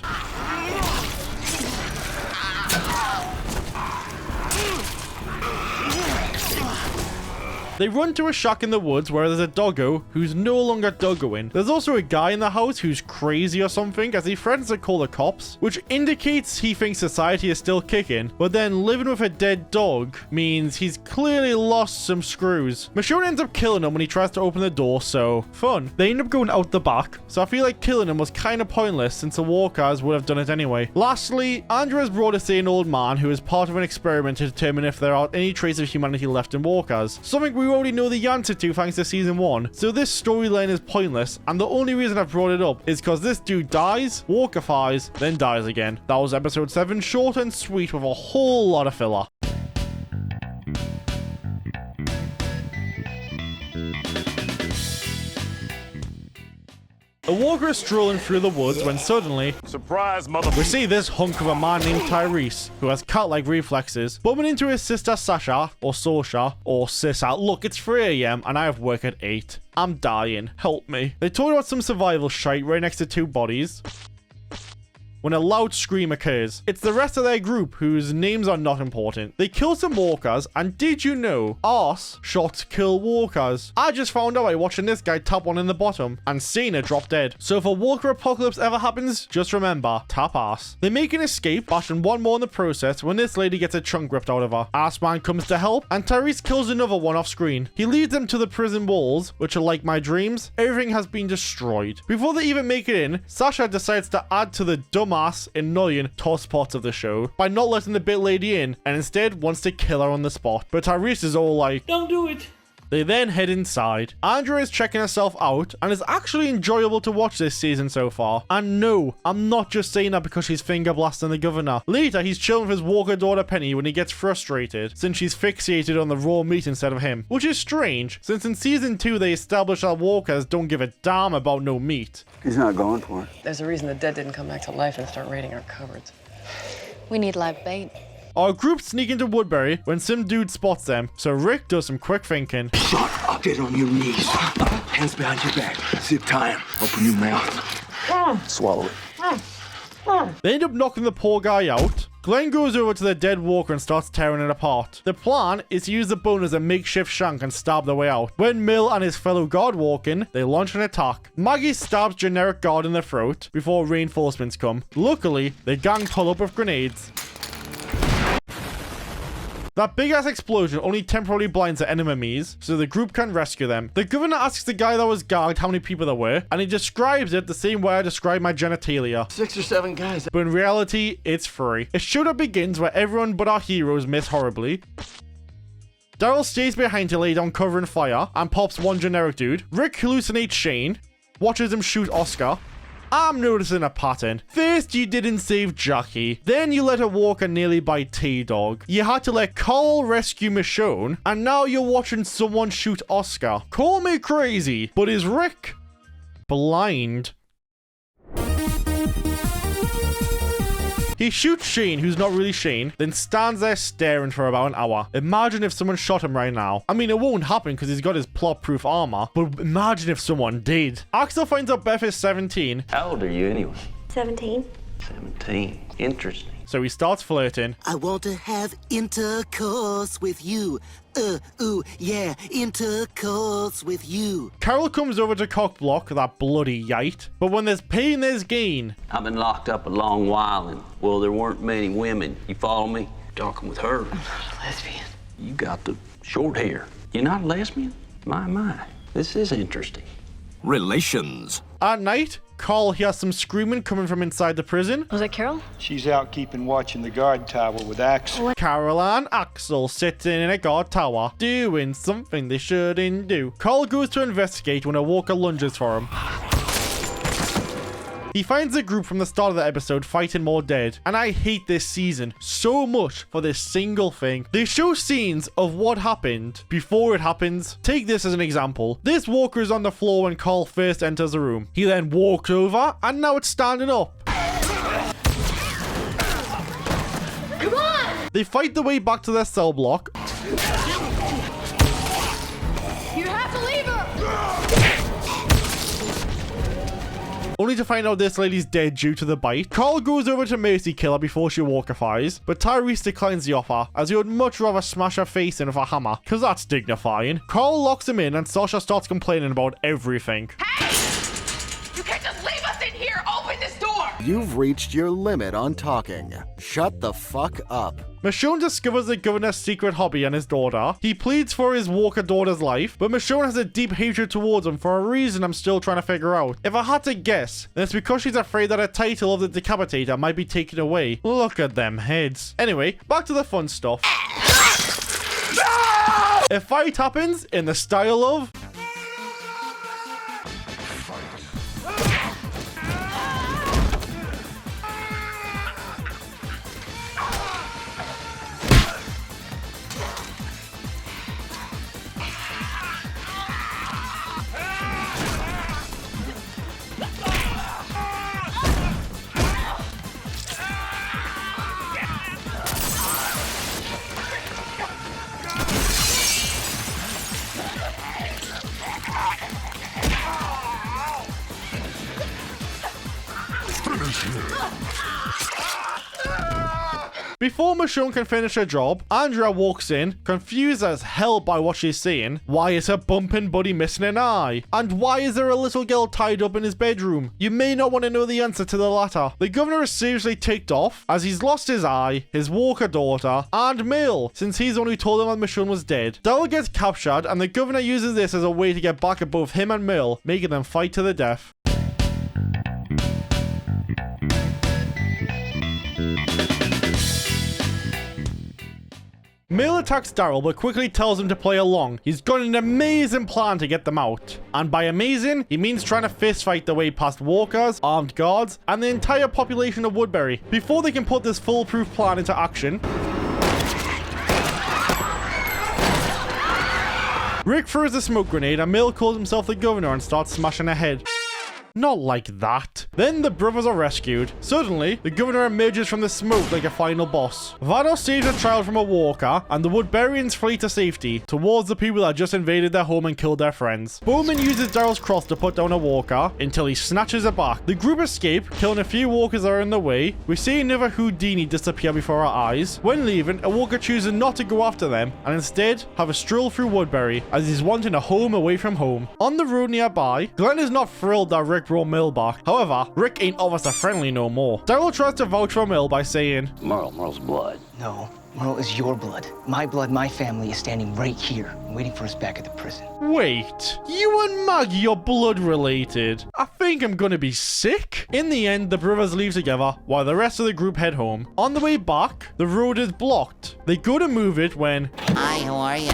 They run to a shack in the woods where there's a doggo who's no longer doggoing. There's also a guy in the house who's crazy or something, as he threatens to call the cops, which indicates he thinks society is still kicking, but then living with a dead dog means he's clearly lost some screws. Michonne ends up killing him when he tries to open the door, so fun. They end up going out the back, so I feel like killing him was kind of pointless since the walkers would have done it anyway. Lastly, Andrew has brought us an old man who is part of an experiment to determine if there are any traces of humanity left in walkers. Something we already know the answer to thanks to season 1, so this storyline is pointless, and the only reason I've brought it up is because this dude dies, walkifies, then dies again. That was episode 7, short and sweet with a whole lot of filler. A walker is strolling through the woods when suddenly, surprise, mother. we see this hunk of a man named Tyrese, who has cat-like reflexes, bumping into his sister Sasha, or Sosha, or Sissa. Look, it's 3 AM and I have work at 8. I'm dying. Help me. They talk about some survival shite right next to 2 bodies when a loud scream occurs. It's the rest of their group whose names are not important. They kill some walkers, and did you know arse shots kill walkers? I just found out by watching this guy tap one in the bottom and seeing it drop dead. So if a walker apocalypse ever happens, just remember, tap arse. They make an escape, bashing one more in the process when this lady gets a chunk ripped out of her. Arseman comes to help, and Tyrese kills another one off screen. He leads them to the prison walls, which are like my dreams. Everything has been destroyed. Before they even make it in, Sasha decides to add to the dumbass, annoying toss spots of the show by not letting the bit lady in, and instead wants to kill her on the spot. But Tyrese is all like, don't do it. They then head inside. Andrea is checking herself out and is actually enjoyable to watch this season so far. And no, I'm not just saying that because she's finger blasting the governor. Later, he's chilling with his walker daughter Penny when he gets frustrated since she's fixated on the raw meat instead of him. Which is strange, since in season 2 they established that walkers don't give a damn about no meat. He's not going for it. There's a reason the dead didn't come back to life and start raiding our cupboards. We need live bait. Our group sneak into Woodbury when some dude spots them, so Rick does some quick thinking. Shut up. Get on your knees. Hands behind your back. Zip tie him. Open your mouth. Swallow it. They end up knocking the poor guy out. Glenn goes over to the dead walker and starts tearing it apart. The plan is to use the bone as a makeshift shank and stab their way out. When Mill and his fellow guard walk in, they launch an attack. Maggie stabs generic guard in the throat before reinforcements come. Luckily, the gang pull up with grenades. That big-ass explosion only temporarily blinds the enemies, so the group can rescue them. The governor asks the guy that was gagged how many people there were, and he describes it the same way I describe my genitalia. 6 or 7 guys. But in reality, it's 3. A show that begins where everyone but our heroes miss horribly. Daryl stays behind to lay down cover and fire, and pops one generic dude. Rick hallucinates Shane, watches him shoot Oscar. I'm noticing a pattern. First, you didn't save Jackie. Then you let a walker nearly bite T-Dog. You had to let Carl rescue Michonne. And now you're watching someone shoot Oscar. Call me crazy, but is Rick blind? He shoots Shane, who's not really Shane, then stands there staring for about an hour. Imagine if someone shot him right now. I mean, it won't happen because he's got his plot-proof armor, but imagine if someone did. Axel finds out Beth is 17. How old are you anyway? 17. 17. Interesting. So he starts flirting. I want to have intercourse with you. Yeah, intercourse with you. Carol comes over to cockblock that bloody yite, but when there's pain, there's gain. I've been locked up a long while, and, well, there weren't many women. You follow me? Talking with her. I'm not a lesbian. You got the short hair. You're not a lesbian? My. This is interesting. Relations. At night, Carl hears some screaming coming from inside the prison. Was that Carol? She's out keeping watch in the guard tower with Axel. Carol and Axel sitting in a guard tower, doing something they shouldn't do. Carl goes to investigate when a walker lunges for him. He finds the group from the start of the episode fighting more dead, and I hate this season so much for this single thing. They show scenes of what happened before it happens. Take this as an example. This walker is on the floor when Carl first enters the room. He then walks over, and now it's standing up. Come on! They fight their way back to their cell block. You have to leave her! Only to find out this lady's dead due to the bite. Carl goes over to Mercy kill her before she walkifies, but Tyrese declines the offer, as he would much rather smash her face in with a hammer, cause that's dignifying. Carl locks him in and Sasha starts complaining about everything. Hey! You can't just leave us in here! Open this door! You've reached your limit on talking. Shut the fuck up. Michonne discovers the governor's secret hobby and his daughter. He pleads for his walker daughter's life, but Michonne has a deep hatred towards him for a reason I'm still trying to figure out. If I had to guess, then it's because she's afraid that a title of the Decapitator might be taken away. Look at them heads. Anyway, back to the fun stuff. A fight happens in the style of... Before Michonne can finish her job, Andrea walks in, confused as hell by what she's seeing. Why is her bumping buddy missing an eye? And why is there a little girl tied up in his bedroom? You may not want to know the answer to the latter. The governor is seriously ticked off as he's lost his eye, his walker daughter, and Mill, since he's the one who told him that Michonne was dead. Daryl gets captured, and the governor uses this as a way to get back at both him and Mill, making them fight to the death. Mill attacks Daryl but quickly tells him to play along. He's got an amazing plan to get them out. And by amazing, he means trying to fist fight their way past walkers, armed guards, and the entire population of Woodbury. Before they can put this foolproof plan into action, Rick throws a smoke grenade and Mill calls himself the governor and starts smashing her head. Not like that. Then the brothers are rescued. Suddenly, the governor emerges from the smoke like a final boss. Vados saves a child from a walker, and the Woodburyans flee to safety towards the people that just invaded their home and killed their friends. Bowman uses Daryl's cross to put down a walker until he snatches it back. The group escape, killing a few walkers that are in the way. We see another Houdini disappear before our eyes. When leaving, a walker chooses not to go after them and instead have a stroll through Woodbury as he's wanting a home away from home. On the road nearby, Glenn is not thrilled that Rick brought Mill back. However, Rick ain't officer friendly no more. Daryl tries to vouch for Mill by saying, Merle's blood. No, Merle is your blood. My blood, my family is standing right here, waiting for us back at the prison. Wait, you and Maggie are blood related? I think I'm gonna be sick. In the end, the brothers leave together while the rest of the group head home. On the way back, the road is blocked. They go to move it when... Hi, how are you?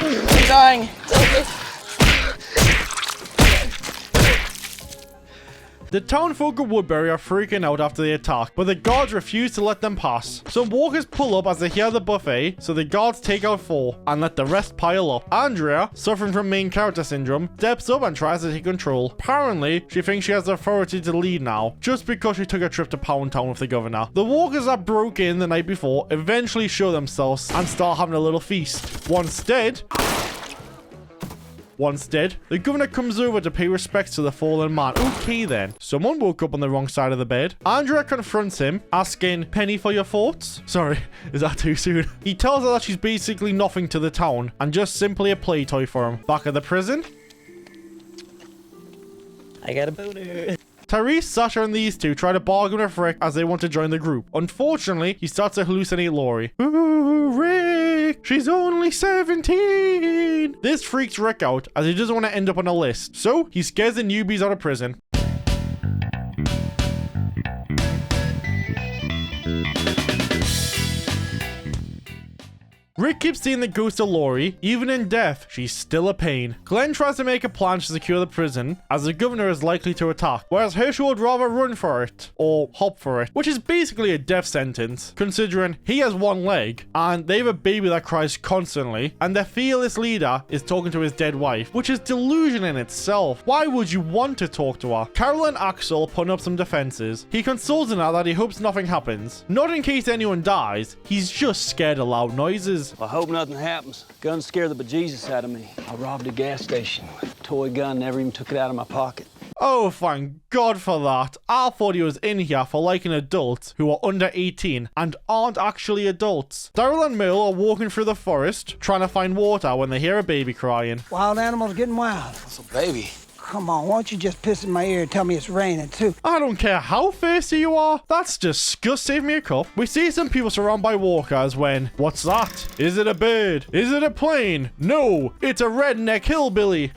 I'm dying. The townfolk of Woodbury are freaking out after the attack, but the guards refuse to let them pass. Some walkers pull up as they hear the buffet, so the guards take out 4 and let the rest pile up. Andrea, suffering from main character syndrome, steps up and tries to take control. Apparently, she thinks she has the authority to lead now, just because she took a trip to Pound Town with the governor. The walkers that broke in the night before eventually show themselves and start having a little feast. Once dead, the governor comes over to pay respects to the fallen man. Okay then. Someone woke up on the wrong side of the bed. Andrea confronts him, asking, "Penny for your thoughts?" Sorry, is that too soon? He tells her that she's basically nothing to the town and just simply a play toy for him. Back at the prison, I got a boner. Tyrese, Sasha, and these two try to bargain with Rick as they want to join the group. Unfortunately, he starts to hallucinate Lori. Ooh, Rick! She's only 17! This freaks Rick out as he doesn't want to end up on a list. So, he scares the newbies out of prison. Rick keeps seeing the ghost of Lori. Even in death, she's still a pain. Glenn tries to make a plan to secure the prison, as the governor is likely to attack, whereas Herschel would rather run for it, or hop for it, which is basically a death sentence, considering he has 1 leg, and they have a baby that cries constantly, and their fearless leader is talking to his dead wife, which is delusion in itself. Why would you want to talk to her? Carol and Axel put up some defenses. He consoles her that he hopes nothing happens. Not in case anyone dies, he's just scared of loud noises. I hope nothing happens. Guns scare the bejesus out of me. I robbed a gas station with a toy gun, never even took it out of my pocket. Oh, thank God for that. I thought he was in here for liking adults who are under 18 and aren't actually adults. Daryl and Mill are walking through the forest trying to find water when they hear a baby crying. Wild animals getting wild. That's a baby. Come on, why don't you just piss in my ear and tell me it's raining too? I don't care how thirsty you are. That's disgust. Save me a cup. We see some people surrounded by walkers when... What's that? Is it a bird? Is it a plane? No, it's a redneck hillbilly.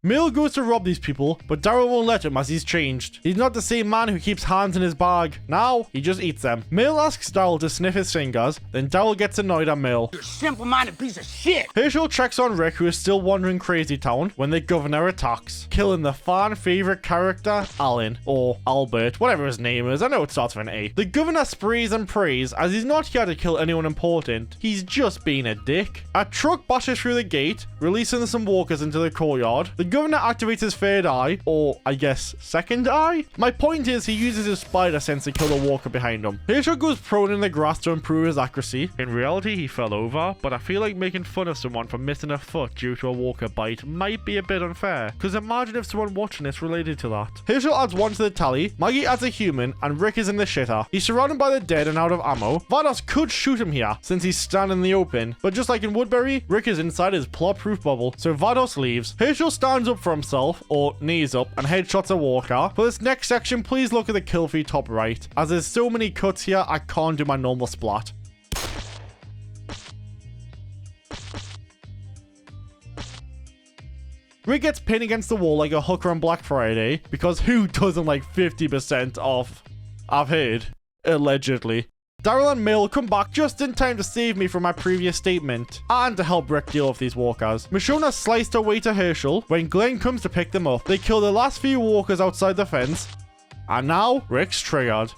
Mill goes to rob these people, but Daryl won't let him as he's changed. He's not the same man who keeps hands in his bag. Now, he just eats them. Mill asks Daryl to sniff his fingers, then Daryl gets annoyed at Mill. You simple-minded piece of shit! Herschel checks on Rick, who is still wandering Crazy Town, when the governor attacks, killing the fan-favorite character, Alan, or Albert, whatever his name is. I know it starts with an A. The governor sprays and prays, as he's not here to kill anyone important. He's just being a dick. A truck bashes through the gate, releasing some walkers into the courtyard. The governor activates his third eye, or I guess second eye? My point is, he uses his spider sense to kill the walker behind him. Herschel goes prone in the grass to improve his accuracy. In reality, he fell over, but I feel like making fun of someone for missing a foot due to a walker bite might be a bit unfair, because imagine if someone watching this related to that. Herschel adds one to the tally, Maggie adds a human, and Rick is in the shitter. He's surrounded by the dead and out of ammo. Vados could shoot him here, since he's standing in the open, but just like in Woodbury, Rick is inside his plot-proof bubble, so Vados leaves. Herschel stands up for himself, or knees up, and headshots a walker. For this next section, please look at the kill feed top right, as there's so many cuts here, I can't do my normal splat. Rick gets pinned against the wall like a hooker on Black Friday, because who doesn't like 50% off? I've heard. Allegedly. Daryl and Mill come back just in time to save me from my previous statement, and to help Rick deal with these walkers. Michonne has sliced her way to Herschel when Glenn comes to pick them up. They kill the last few walkers outside the fence, and now Rick's triggered.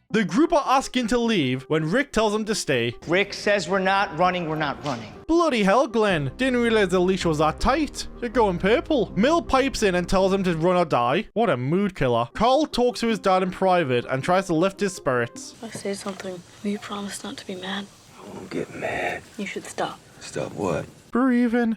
The group are asking to leave when Rick tells them to stay. Rick says we're not running, we're not running. Bloody hell, Glenn. Didn't realize the leash was that tight. You're going purple. Mill pipes in and tells him to run or die. What a mood killer. Carl talks to his dad in private and tries to lift his spirits. If I say something, will you promise not to be mad? I won't get mad. You should stop. Stop what? Breathing.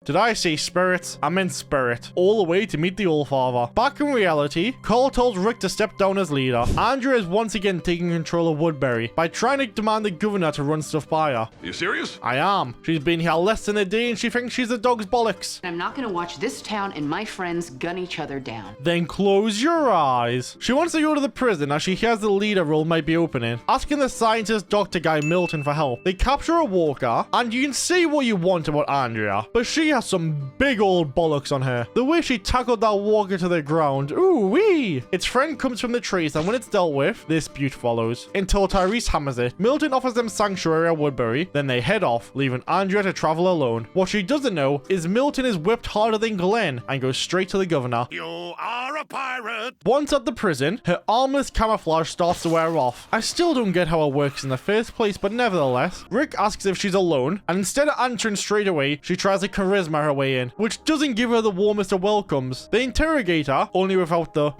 Did I say spirits? I meant spirit. All the way to meet the Allfather. Back in reality, Carl tells Rick to step down as leader. Andrea is once again taking control of Woodbury by trying to demand the governor to run stuff by her. Are you serious? I am. She's been here less than a day and she thinks she's a dog's bollocks. I'm not gonna watch this town and my friends gun each other down. Then close your eyes. She wants to go to the prison as she hears the leader role might be opening, asking the scientist doctor guy Milton for help. They capture a walker, and you can say what you want about Andrea, but she has some big old bollocks on her. The way she tackled that walker to the ground, ooh wee. Its friend comes from the trees, and when it's dealt with, this beaut follows, until Tyrese hammers it. Milton offers them sanctuary at Woodbury, then they head off, leaving Andrea to travel alone. What she doesn't know is Milton is whipped harder than Glenn, and goes straight to the governor. You are a pirate! Once at the prison, her armless camouflage starts to wear off. I still don't get how it works in the first place, but nevertheless, Rick asks if she's alone, and instead of answering straight away, she tries to charisma her way in, which doesn't give her the warmest of welcomes. They interrogate her, only without the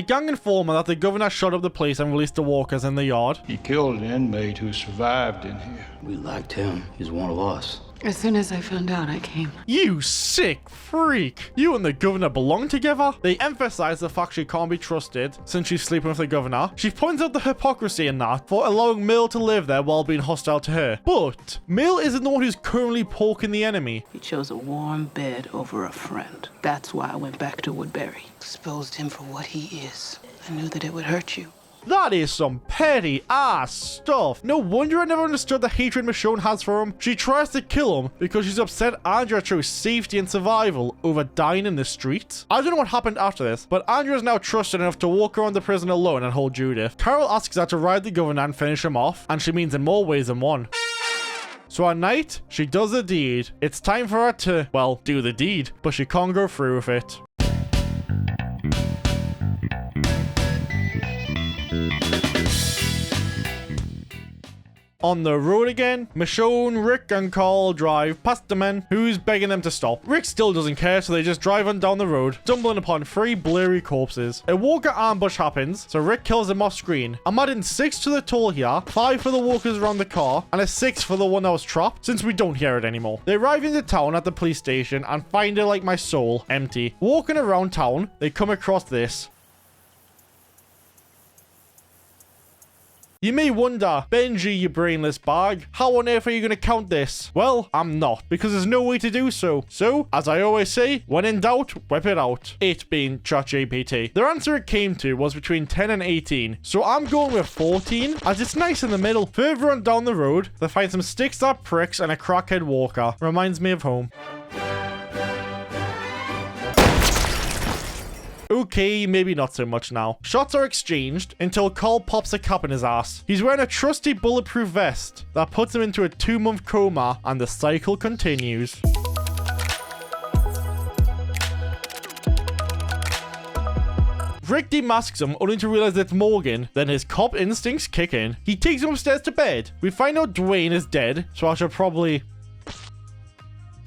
gang informer that the governor shut up the place and released the walkers in the yard. He killed an inmate who survived in here. We liked him. He's one of us. As soon as I found out, I came. You sick freak. You and the governor belong together? They emphasize the fact she can't be trusted since she's sleeping with the governor. She points out the hypocrisy in that for allowing Mill to live there while being hostile to her. But Mill isn't the one who's currently poking the enemy. You chose a warm bed over a friend. That's why I went back to Woodbury. Exposed him for what he is. I knew that it would hurt you. That is some petty ass stuff. No wonder I never understood the hatred Michonne has for him. She tries to kill him because she's upset Andrea chose safety and survival over dying in the streets. I don't know what happened after this, but Andrea is now trusted enough to walk around the prison alone and hold Judith. Carol asks her to ride the governor and finish him off, and she means in more ways than one. So at night, she does the deed. It's time for her to, well, do the deed, but she can't go through with it. On the road again, Michonne, Rick, and Carl drive past the man who's begging them to stop. Rick still doesn't care, so they just drive on down the road, stumbling upon 3 blurry corpses. A walker ambush happens, so Rick kills them off screen. I'm adding 6 to the toll here, 5 for the walkers around the car, and a 6 for the one that was trapped, since we don't hear it anymore. They arrive into town at the police station and find it like my soul, empty. Walking around town, they come across this. You may wonder, Benji, you brainless bag, how on earth are you going to count this? Well, I'm not, because there's no way to do so. So, as I always say, when in doubt, whip it out. It being ChatGPT. Their answer it came to was between 10 and 18, so I'm going with 14, as it's nice in the middle. Further on down the road, they find some stick-up pricks and a crackhead walker. Reminds me of home. Okay, maybe not so much now. Shots are exchanged until Carl pops a cap in his ass. He's wearing a trusty bulletproof vest that puts him into a 2-month coma, and the cycle continues. Rick demasks him only to realize it's Morgan, then his cop instincts kick in. He takes him upstairs to bed. We find out Dwayne is dead, so I should probably...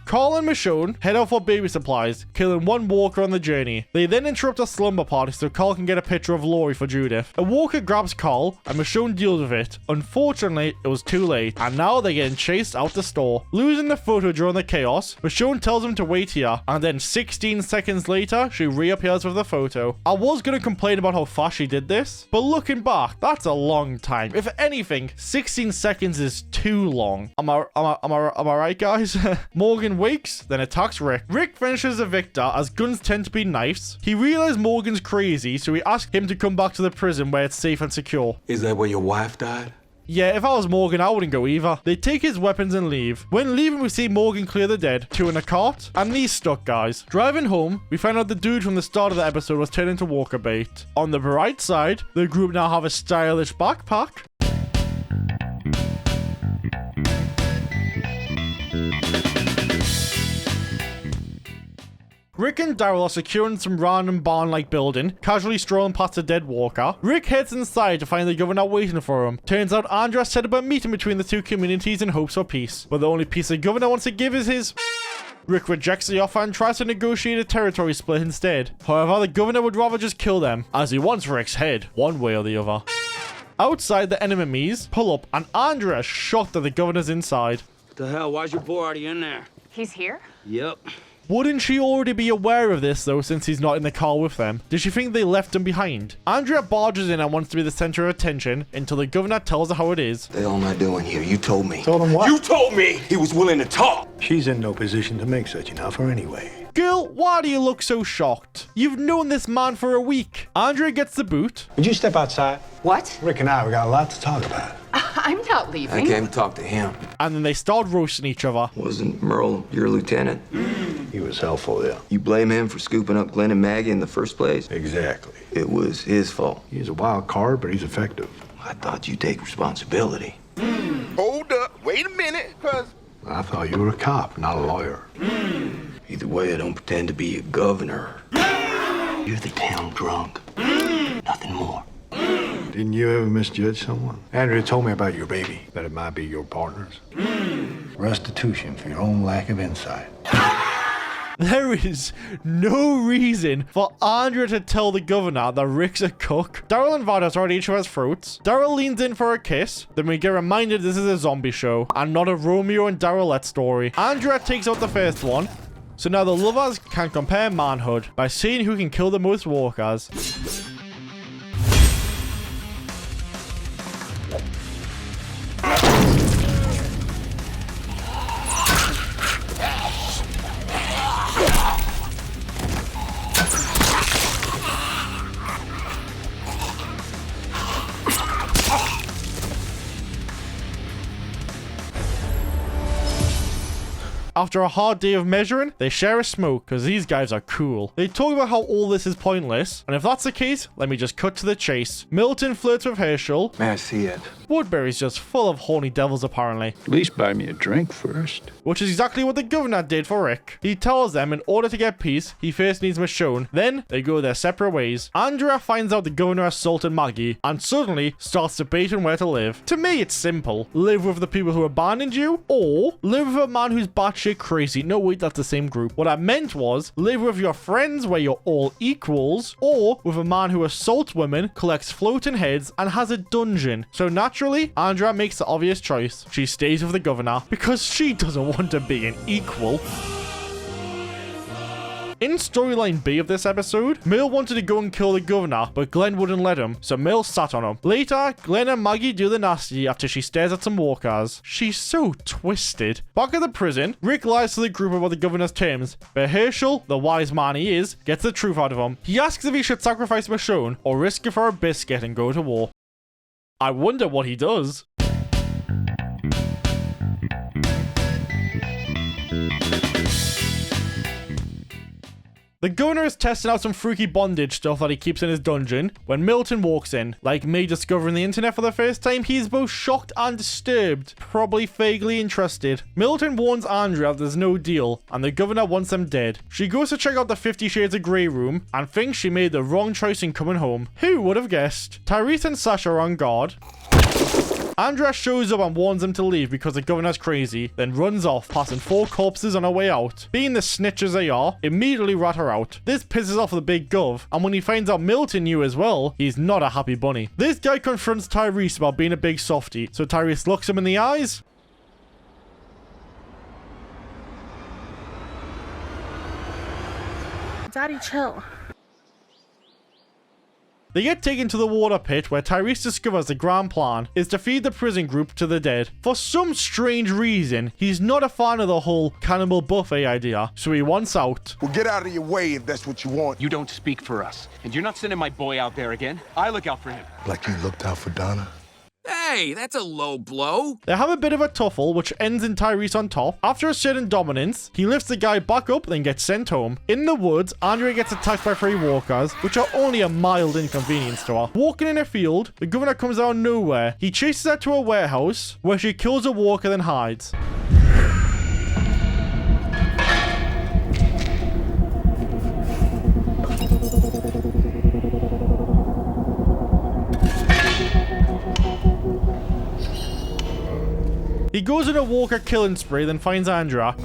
Carl and Michonne head out for baby supplies, killing one walker on the journey. They then interrupt a slumber party so Carl can get a picture of Laurie for Judith. A walker grabs Carl, and Michonne deals with it. Unfortunately, it was too late, and now they're getting chased out the store. Losing the photo during the chaos, Michonne tells him to wait here, and then 16 seconds later, she reappears with the photo. I was going to complain about how fast she did this, but looking back, that's a long time. If anything, 16 seconds is too long. Am I right, guys? Morgan wakes, then attacks Rick. Rick finishes the victor, as guns tend to be knives. He realizes Morgan's crazy, so he asks him to come back to the prison where it's safe and secure. Is that where your wife died? Yeah, if I was Morgan, I wouldn't go either. They take his weapons and leave. When leaving, we see Morgan clear the dead, 2 in a cart, and these stuck guys. Driving home, we find out the dude from the start of the episode was turned into walker bait. On the bright side, the group now have a stylish backpack. Rick and Daryl are securing some random barn-like building, casually strolling past a dead walker. Rick heads inside to find the governor waiting for him. Turns out Andrea set up a meeting between the two communities in hopes for peace, but the only peace the governor wants to give is his... Rick rejects the offer and tries to negotiate a territory split instead. However, the governor would rather just kill them, as he wants Rick's head, one way or the other. Outside, the enemies pull up, and Andrea is shocked that the governor's inside. What the hell? Why's your boy already in there? He's here? Yep. Wouldn't she already be aware of this, though, since he's not in the car with them? Did she think they left him behind? Andrea barges in and wants to be the center of attention until the governor tells her how it is. The hell am I doing here? You told me. Told him what? You told me he was willing to talk. She's in no position to make such an offer anyway. Girl, why do you look so shocked? You've known this man for a week. Andrea gets the boot. Would you step outside? What? Rick and I, we got a lot to talk about. I'm not leaving. I came to talk to him. And then they start roasting each other. Wasn't Merle your lieutenant? He was helpful, yeah. You blame him for scooping up Glenn and Maggie in the first place? Exactly. It was his fault. He's a wild card, but he's effective. I thought you'd take responsibility. Hold up. Wait a minute, cuz. I thought you were a cop, not a lawyer. Either way, I don't pretend to be a governor. You're the town drunk. Nothing more. Didn't you ever misjudge someone? Andrea told me about your baby, that it might be your partner's. Restitution for your own lack of insight. There is no reason for Andrea to tell the governor that Rick's a cook. Daryl and Vados are at each other's throats. Daryl leans in for a kiss. Then we get reminded this is a zombie show and not a Romeo and Darylette story. Andrea takes out the first one. So now the lovers can compare manhood by seeing who can kill the most walkers. After a hard day of measuring, they share a smoke because these guys are cool. They talk about how all this is pointless, and if that's the case, let me just cut to the chase. Milton flirts with Herschel. May I see it? Woodbury's just full of horny devils apparently. At least buy me a drink first. Which is exactly what the governor did for Rick. He tells them in order to get peace, he first needs Michonne, then they go their separate ways. Andrea finds out the governor assaulted Maggie, and suddenly starts debating where to live. To me, it's simple. Live with the people who abandoned you, or live with a man who's batshit crazy. No, wait, that's the same group. What I meant was, live with your friends where you're all equals, or with a man who assaults women, collects floating heads, and has a dungeon. So naturally, Andrea makes the obvious choice. She stays with the governor because she doesn't want to be an equal. In storyline B of this episode, Mill wanted to go and kill the governor, but Glenn wouldn't let him, so Mill sat on him. Later, Glenn and Maggie do the nasty after she stares at some walkers. She's so twisted. Back at the prison, Rick lies to the group about the governor's terms, but Herschel, the wise man he is, gets the truth out of him. He asks if he should sacrifice Michonne or risk it for a biscuit and go to war. I wonder what he does. The governor is testing out some freaky bondage stuff that he keeps in his dungeon when Milton walks in. Like me discovering the internet for the first time, he's both shocked and disturbed, probably vaguely interested. Milton warns Andrea that there's no deal, and the governor wants them dead. She goes to check out the 50 Shades of Grey room, and thinks she made the wrong choice in coming home. Who would have guessed? Tyrese and Sasha are on guard. Andrea shows up and warns them to leave because the governor's crazy, then runs off, passing 4 corpses on her way out. Being the snitches they are, immediately rat her out. This pisses off the big gov, and when he finds out Milton knew as well, he's not a happy bunny. This guy confronts Tyrese about being a big softie, so Tyrese looks him in the eyes. Daddy, chill. They get taken to the water pit where Tyrese discovers the grand plan is to feed the prison group to the dead. For some strange reason, he's not a fan of the whole cannibal buffet idea, so he wants out. Well, get out of your way if that's what you want. You don't speak for us. And you're not sending my boy out there again. I look out for him. Like you looked out for Donna? Hey, that's a low blow. They have a bit of a tuffle, which ends in Tyrese on top. After a certain dominance, he lifts the guy back up, then gets sent home. In the woods, Andrea gets attacked by 3 walkers, which are only a mild inconvenience to her. Walking in a field, the governor comes out of nowhere. He chases her to a warehouse, where she kills a walker, then hides. He goes on a walker killing spree, then finds Andrea.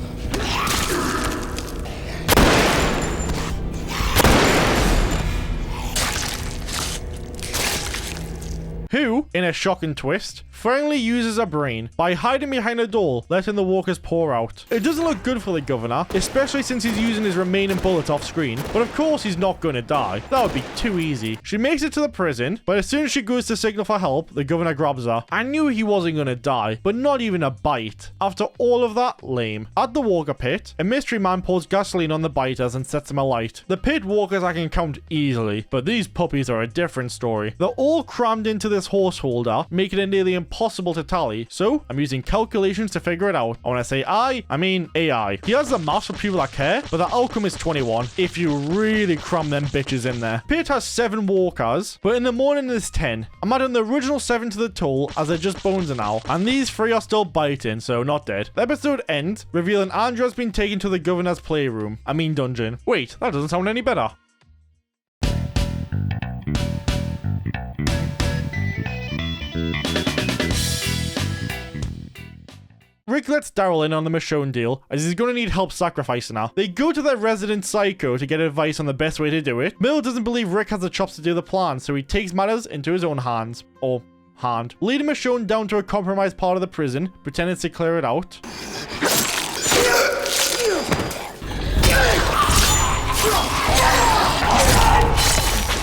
Who, in a shocking twist, finally uses a brain by hiding behind a door, letting the walkers pour out. It doesn't look good for the governor, especially since he's using his remaining bullets off screen, but of course he's not going to die. That would be too easy. She makes it to the prison, but as soon as she goes to signal for help, the governor grabs her. I knew he wasn't going to die, but not even a bite. After all of that, lame. At the walker pit, a mystery man pours gasoline on the biters and sets them alight. The pit walkers I can count easily, but these puppies are a different story. They're all crammed into this horse holder, making it nearly impossible to tally, so I'm using calculations to figure it out. When I say I mean AI. He has the math for people that care, but the outcome is 21 if you really cram them bitches in there. Pit has 7 walkers, but in the morning there's 10. I'm adding the original 7 to the total as they're just bones now, and these 3 are still biting, so not dead. The episode ends revealing Andrea's been taken to the governor's playroom. I mean dungeon. Wait, that doesn't sound any better. Rick lets Daryl in on the Michonne deal, as he's going to need help sacrificing her. They go to their resident psycho to get advice on the best way to do it. Mill doesn't believe Rick has the chops to do the plan, so he takes matters into his own hands. Or hand. Leading Michonne down to a compromised part of the prison, pretending to clear it out.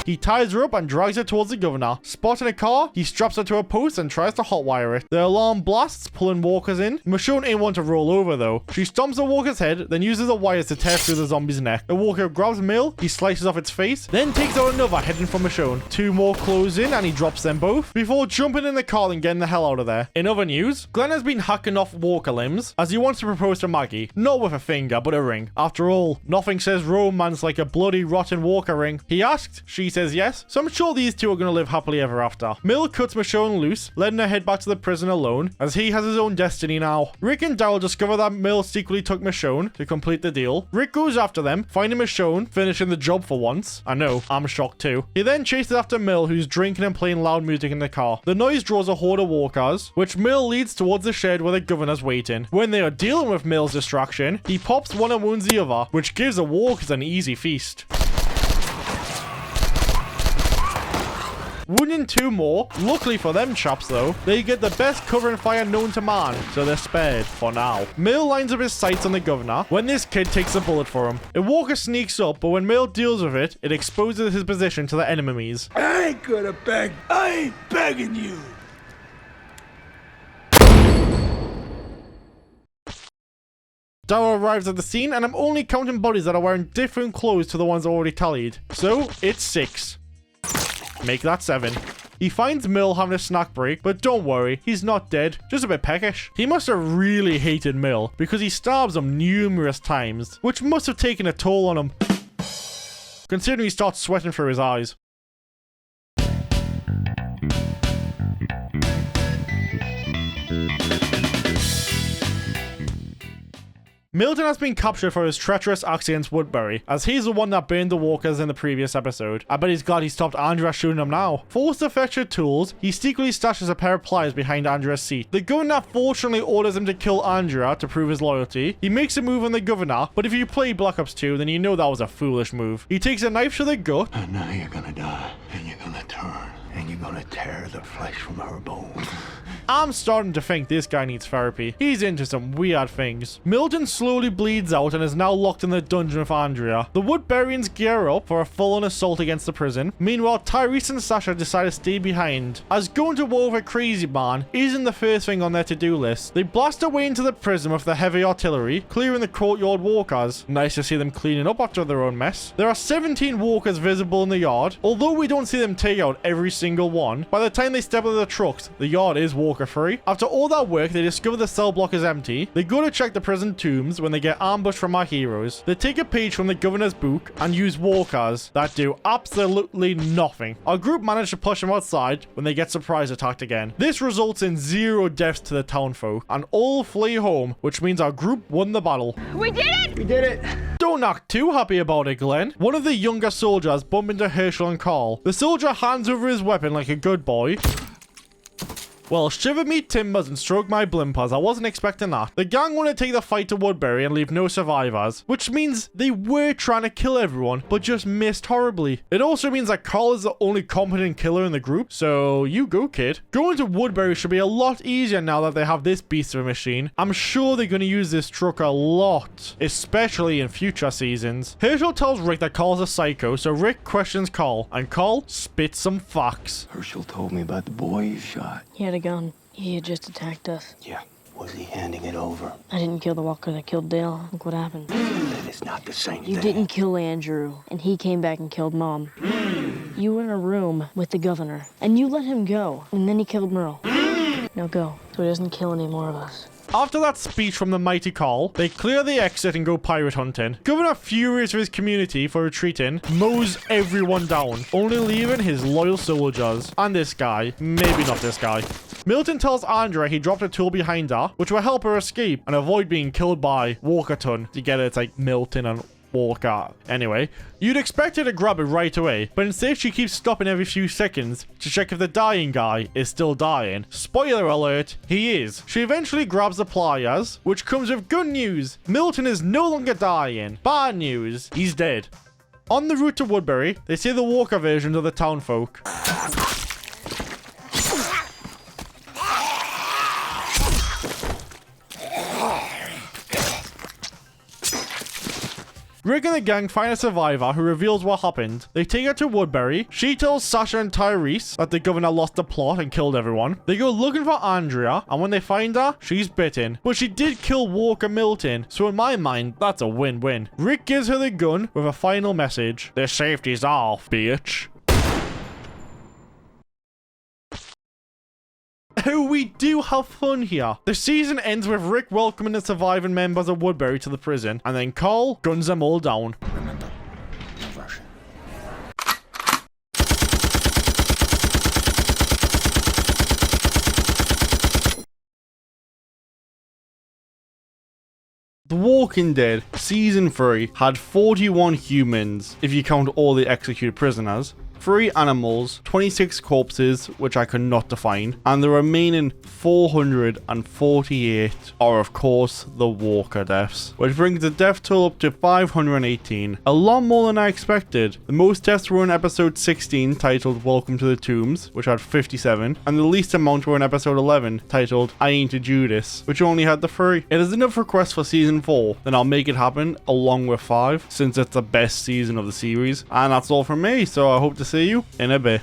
He ties her up and drags her towards the governor. Spotting a car, he straps her to a post and tries to hotwire it. The alarm blasts, pulling walkers in. Michonne ain't want to roll over though. She stomps a walker's head, then uses the wires to tear through the zombie's neck. The walker grabs Mill, he slices off its face, then takes out another heading for Michonne. 2 more close in and he drops them both, before jumping in the car and getting the hell out of there. In other news, Glenn has been hacking off walker limbs, as he wants to propose to Maggie. Not with a finger, but a ring. After all, nothing says romance like a bloody rotten walker ring. He asked, she says yes, so I'm sure these 2 are going to live happily ever after. Mill cuts Michonne loose, letting her head back to the prison alone, as he has his own destiny now. Rick and Daryl discover that Mill secretly took Michonne to complete the deal. Rick goes after them, finding Michonne, finishing the job for once. I know, I'm shocked too. He then chases after Mill, who's drinking and playing loud music in the car. The noise draws a horde of walkers, which Mill leads towards the shed where the governor's waiting. When they are dealing with Mill's distraction, he pops one and wounds the other, which gives the walkers an easy feast. wounding 2 more. Luckily for them chaps though, they get the best cover and fire known to man, so they're spared for now. Mill lines up his sights on the governor when this kid takes a bullet for him. A walker sneaks up, but when Mill deals with it, it exposes his position to the enemies. I ain't gonna beg. I ain't begging you. Daryl arrives at the scene, and I'm only counting bodies that are wearing different clothes to the ones already tallied. So, it's 6. Make that 7. He finds Mill having a snack break, but don't worry, he's not dead, just a bit peckish. He must have really hated Mill, because he stabs him numerous times, which must have taken a toll on him, considering he starts sweating through his eyes. Milton has been captured for his treacherous acts against Woodbury, as he's the one that burned the walkers in the previous episode. I bet he's glad he stopped Andrea shooting them now. Forced to fetch her tools, he secretly stashes a pair of pliers behind Andrea's seat. The governor fortunately orders him to kill Andrea to prove his loyalty. He makes a move on the governor, but if you play Black Ops 2, then you know that was a foolish move. He takes a knife to the gut. And now you're gonna die, and you're gonna turn, and you're gonna tear the flesh from her bones. I'm starting to think this guy needs therapy. He's into some weird things. Milton slowly bleeds out and is now locked in the dungeon with Andrea. The Woodburyans gear up for a full-on assault against the prison. Meanwhile, Tyrese and Sasha decide to stay behind, as going to war with a crazy man isn't the first thing on their to-do list. They blast away into the prison with the heavy artillery, clearing the courtyard walkers. Nice to see them cleaning up after their own mess. There are 17 walkers visible in the yard. Although we don't see them take out every single one, by the time they step out of the trucks, the yard is walker free. After all that work, they discover the cell block is empty. They go to check the prison tombs when they get ambushed from our heroes. They take a page from the governor's book and use walkers that do absolutely nothing. Our group manage to push them outside when they get surprise attacked again. This results in 0 deaths to the townfolk and all flee home, which means our group won the battle. We did it! We did it. Don't act too happy about it, Glenn. One of the younger soldiers bump into Herschel and Carl. The soldier hands over his weapon like a good boy. Well, shiver me timbers and stroke my blimpers, I wasn't expecting that. The gang want to take the fight to Woodbury and leave no survivors, which means they were trying to kill everyone, but just missed horribly. It also means that Carl is the only competent killer in the group, so you go, kid. Going to Woodbury should be a lot easier now that they have this beast of a machine. I'm sure they're going to use this truck a lot, especially in future seasons. Herschel tells Rick that Carl's a psycho, so Rick questions Carl, and Carl spits some facts. Herschel told me about the boy you shot. He had a gun. He had just attacked us. Yeah. Was he handing it over? I didn't kill the walker that killed Dale. Look what happened. That is not the same thing. You didn't kill Andrew, and he came back and killed Mom. You were in a room with the governor, and you let him go, and then he killed Merle. Now go, so he doesn't kill any more of us. After that speech from the mighty Carl, they clear the exit and go pirate hunting. Governor, furious with his community for retreating, mows everyone down, only leaving his loyal soldiers. And this guy. Maybe not this guy. Milton tells Andrea he dropped a tool behind her, which will help her escape and avoid being killed by Walkerton. You get it? It's like Milton and Walker. Anyway, you'd expect her to grab it right away, but instead she keeps stopping every few seconds to check if the dying guy is still dying. Spoiler alert, he is. She eventually grabs the pliers, which comes with good news. Milton is no longer dying. Bad news, he's dead. On the route to Woodbury, they see the Walker versions of the townfolk. Rick and the gang find a survivor who reveals what happened. They take her to Woodbury. She tells Sasha and Tyrese that the governor lost the plot and killed everyone. They go looking for Andrea, and when they find her, she's bitten. But she did kill Walker Milton, so in my mind, that's a win-win. Rick gives her the gun with a final message. Their safety's off, bitch. Oh, we do have fun here. The season ends with Rick welcoming the surviving members of Woodbury to the prison, and then Carl guns them all down. Remember, no rushing. The Walking Dead Season 3 had 41 humans, if you count all the executed prisoners. 3 animals, 26 corpses, which I could not define, and the remaining 448 are of course the walker deaths, which brings the death toll up to 518, a lot more than I expected. The most deaths were in episode 16 titled Welcome to the Tombs, which had 57, and the least amount were in episode 11 titled I Ain't a Judas, which only had the 3. If there's enough requests for season 4, then I'll make it happen along with 5, since it's the best season of the series. And that's all from me, so I hope to see you in a bit.